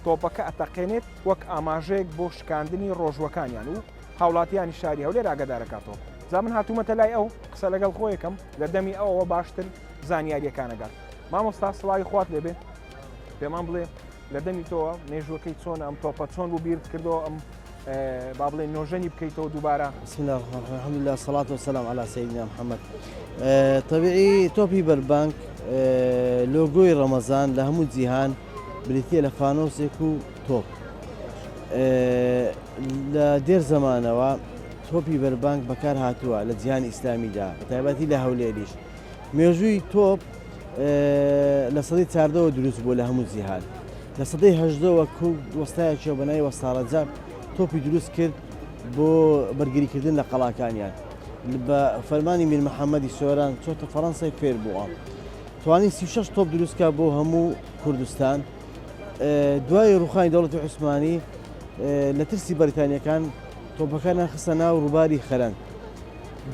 Speaker 3: تۆپەکە ئەتەقێنێت وەک ئاماژەیەک بۆ شکاندنی ڕۆژوەکانیان و هاوڵاتیانی شاری هەولێر ئاگادارەکاتەوە جا من هاتوومەتە لای ئەو قسە لەگەڵ خۆیەکەم لە دەمی ئەوەوە باشتر زانیاریەکانەگات مامۆستا سڵاوی خوات لێبێ پێمان بڵێ لە دەمی تۆوە مێژوەکەی چۆن ئەم تۆپە چۆن بوو بیرت کردەوە ئەم با بڵێ نۆژەنی بکەیتەوە دووبارە
Speaker 10: بسم الله الرحمن الرحيم الحمد لله الصلاة والسلام على سيدنا محمد طبيعي توبي بربانك لوگوی ڕەمەزان لە هەموو جیهان بریتە لە فانۆسێک و تۆپ لە دێر زەمانەوە تۆپی بەربانک بەکار هاتووە لە جیهانی ئیسلامیدا بە تایبەتی لە هەولێریش مێژووی تۆپ لە سەدەی چاردەوە دروست بوو لە هەموو جیهان لە سەدەی هەژدەوە کورد وەستایەکی بەناوی وەستا ڕەجەب تۆپی دروست کرد بۆ بەرگریکردن لە قەڵاکانیان بە فەرمانی میر محەممەدی سۆران چۆتە فەڕەنسای فێر بووە توانین 36 تۆپ دروستکە بۆ هەموو کوردستان دوای ڕوخانی دەوڵەتی عوسمانی لە ترسی بەریتانیەکان تۆپەکانیان خستە ناو ڕووباری خەرەنگ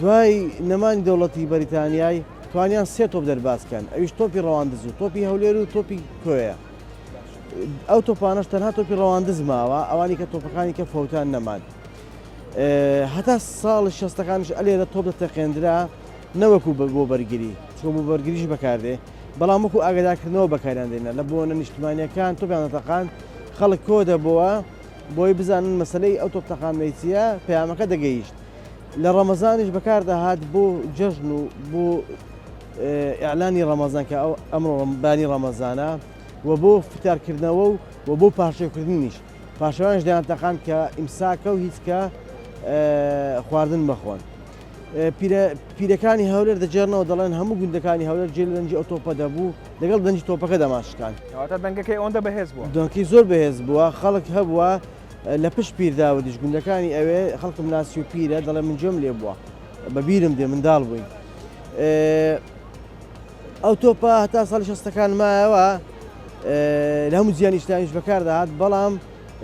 Speaker 10: دوای نەمانی دەوڵەتی بەریتانیای توانیان 3 تۆپ دەرباسکەن ئەویش تۆپی ڕەواندز و تۆپی هەولێر و تۆپی کۆیە ئەو تۆپانەش تەنها تۆپی ڕەواندز ماوە ئەوانی کە تۆپەکانی کە فەوتان نەمان هەتا ساڵی 60ەکانش ئەلێرە تۆپ دەتەقێنرا نەوەکو بۆ بەرگری چۆن بۆ بەرگریش بەکاردێ بەڵام وەکو ئاگادارکردنەوە بەکاریان دێنە لە بۆنە نیشتمانیەکان تۆپیان دەتەقان خەڵک کۆ دەبووە بۆی بزانن مەسلەی ئەو تۆپ تەقانمەیچیە پەیامەکە دەگەیشت لە ڕەمەزانیش بەکاردەهات بۆ جەژن و بۆ ئیعلانی ڕەمەزان کە ئەو ئەمڕۆ بانی ڕەمەزانە و بۆ فتارکردنەوە و بۆ پاشەکردنیش پاشەوانش دەیانتەقان کە ئیمساکە و هیچ کە خواردن بەخۆن پیرەکانی هەولێر دەجێڕنەوە دەڵێن هەموو گوندەکانی هەولێر جێ لەنجی ئەو تۆپە دەبوو لەگەڵ دەنجی تۆپەکە دەماشکان
Speaker 3: دەنگەکەی ئەوەندە بەهێز بووە
Speaker 10: دۆنکی زۆر بەهێز بووە خەڵک هەبووە لە پشت پیرداوەدیش گوندەکانی ئەوێ خەڵکم ناسی و پیرە دەڵێ من جۆم لێ بووە بەبیرم دێ منداڵ بووین ئەو تۆپە هەتا ساڵی 60ەکان مایەوە لە هەموو جیهانی ئیسلامیش بەکاردەهات بەڵام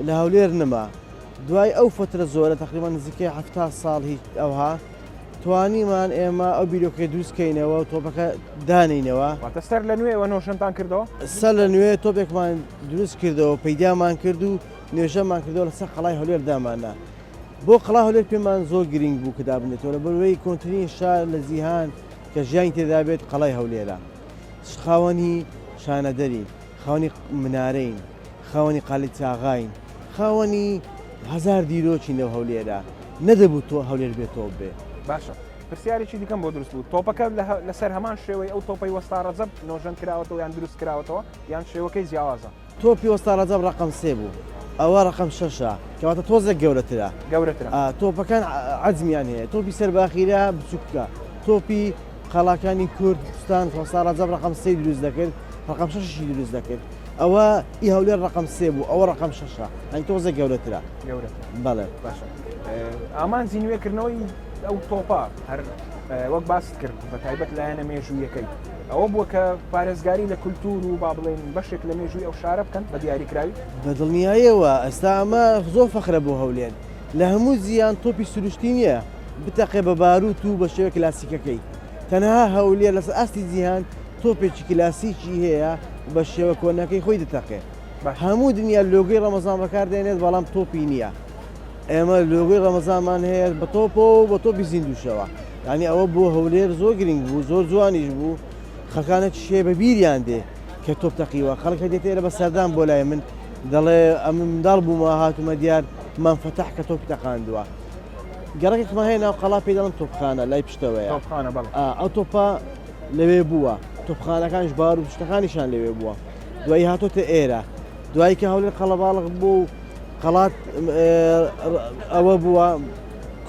Speaker 10: لە هەولێر نەما دوای ئەو فترە زۆرە تقریبا نزیکەی 70 ساڵ هیچ ئەوها توانیمان ئێمە ئەو بیرۆکەی دروستکەینەوە و تۆپەکە دانینەوە
Speaker 3: سەر لە نوێەوە نۆشنتان کردەوە
Speaker 10: سەر لە نوێ تۆپێکمان دروست کردەوە پەیدامان کرد و نوێژەمان کردەوە لەسەر قەڵای هەولێر دامانە بۆ قەڵای هەولێر پێمان زۆر گرنگ بوو کە دابنێتەوە لە بەروەی کۆنتترین شار لە جیهان کە ژیانی تێدا بێت قەڵای هەولێرە خاوەنی شانەدەرین خاوەنی منارەین خاوەنی قالی چاغاین خاوەنی هزار دیرۆکی نەو هەولێرە نەدەبوو تۆ هەولێر بێتەوە بێ
Speaker 3: باشە پرسیارێکی دیکەم بۆ دروست بوو تۆپەکە لەسەر هەمان شێوەی ئەو تۆپەی وەستا ڕەجەب نۆژەن کراوەتەوە یان دروست کراوەتەوە یان شێوەکەی جیاوازە
Speaker 10: تۆپی وەستا ڕەجەب ڕقم 3 بوو ئەوە ڕقم 6 کەواتە تۆزێک گەورەترە تۆپەکان عەجمیان هەیە تۆپی سەرباخیرە بچووکە تۆپی قەڵاکانی کوردستان وەستا ڕەجەب ڕقم 3 دروست دەکرد ڕقم 6 دروست دەکرد ئەوە ئی هەولێر ڕقم 3 بوو ئەوە ڕقم 6 ئەنی تۆزێک گەورەترە بەڵێ
Speaker 3: باشە ئامانجی نوێکردنەوەی ئەو تۆپە هەر وەک باست کرد بە تایبەت لایەنە مێژوویەکەی ئەوە بووە کە پارێزگاری لە کولتور و با بڵێن بەشێک لە مێژووی ئەو شارە بکەن بە دیاریکراوی
Speaker 10: بە دڵنیاییەوە ئێستا ئەمە زۆر فەخرە بۆ هەولێر لە هەموو زیان تۆپی سروشتی نییە بتەقێ بە باروت و بە شێوە کلاسیکەکەی تەنها هەولێر لەسەر ئاستی جیهان تۆپێکی کلاسیکی هەیە بە شێوە کۆنەکەی خۆی دەتەقێ هەموو دنیا لۆگەی ڕەمەزان بەکاردێنێت بەڵام تۆپی نییە ئێمە لۆگەی ڕەمەزانمان هەیە بە تۆپ و بە تۆپی زیندوشەوە یعنی ئەوە بۆ هەولێر زۆر گرنگ بوو زۆر جوانیش بوو خەکانە شێ بە بیریان دێ کە تۆپ تەقیوە خەڵکە دێتێرە بە سەردان بۆ لای من دەڵێ ئەم منداڵ بوومە هاتومە دیار مانفتەح کە تۆپی تەقاندووە گەڕێکمان هەیە ناو قەڵا پێی دەڵم تۆپخانە لای پشتەوەیە ئەو تۆپە لەوێ بووە تۆپخانەکانش بار و پشتەکانیشان لەوێ بووە دوایی هاتۆتە ئێرە دوایی کە هەولێر قەڵەباڵغ بوو قەڵات ئەوە بووە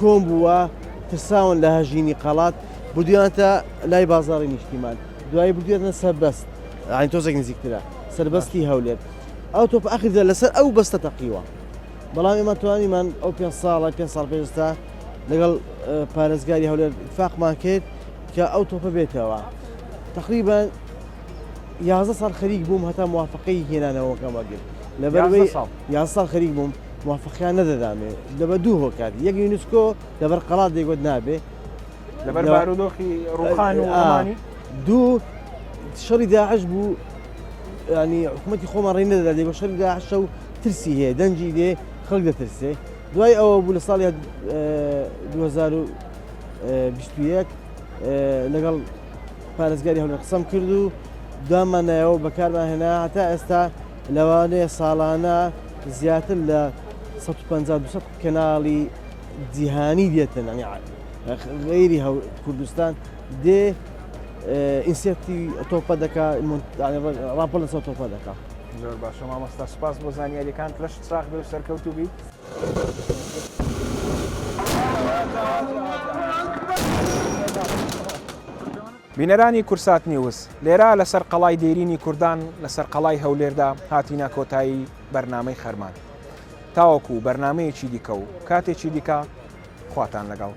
Speaker 10: کۆم بووە ترساون لە هەژینی قەڵات بردویانتە لای بازاڕی نیشتیمان دوایی بردوێتە سەربەست ئاین تۆزێک نزیکترە سەربەستی هەولێر ئەو تۆپ ئەخیردا لەسەر ئەو بەستە تەقیوە بەڵام ئێمە توانیمان ئەو 5 ساڵ پێشتا لەگەڵ پارێزگاری هەولێر اتفاقمان کرد کە ئەو تۆپە بێتەوە تقریبا 11 ساڵ خەریک بووم هەتا موافقەی هێنانەوەکەمە گرت لەبەرەوەی 11 ساڵ خەریک بووم موافقیان نەدەدامێ لەبەر دوو هۆکات یەک یونسکۆ لەبەر قەڵات دەیگوت نابێ
Speaker 3: لەبەر بارودۆخی ڕووخان و ئەمانی
Speaker 10: دوو شەڕی داعش بوو ینی حکوومەتی خۆمان ڕێی نەدەدا دەیگوت شەڕی داعشە و ترسی هەیە دەنجی دێ خەڵک دەترسێ دوای ئەوە بوو لە ساڵی 2021 لەگەڵ پارێزگاری هەولێر قسەم کرد و دوامانایەوە بەکارمان هێنا هەتا ئێستا لەوانەیە ساڵانە زیاتر لە 150 کەناڵی جیهانی دێتن غەیری کوردستان دێ ئینسێتی تۆپە دەکا ڕاپۆ لەسەر تۆپە دەکا
Speaker 3: زۆر باشە مامۆستا سوپاس بۆ زانیاریەکان لەش چاق بێ و سەرکەوتو بیت بینەرانی کورسات نیوز لێرە لەسەر قەڵای دێرینی کوردان لەسەر قەڵای هەولێردا هاتینە کۆتایی بەرنامەی خەرمان تاوەکو بەرنامەیەکی دیکە و کاتێکی دیکە خواتان لەگەڵ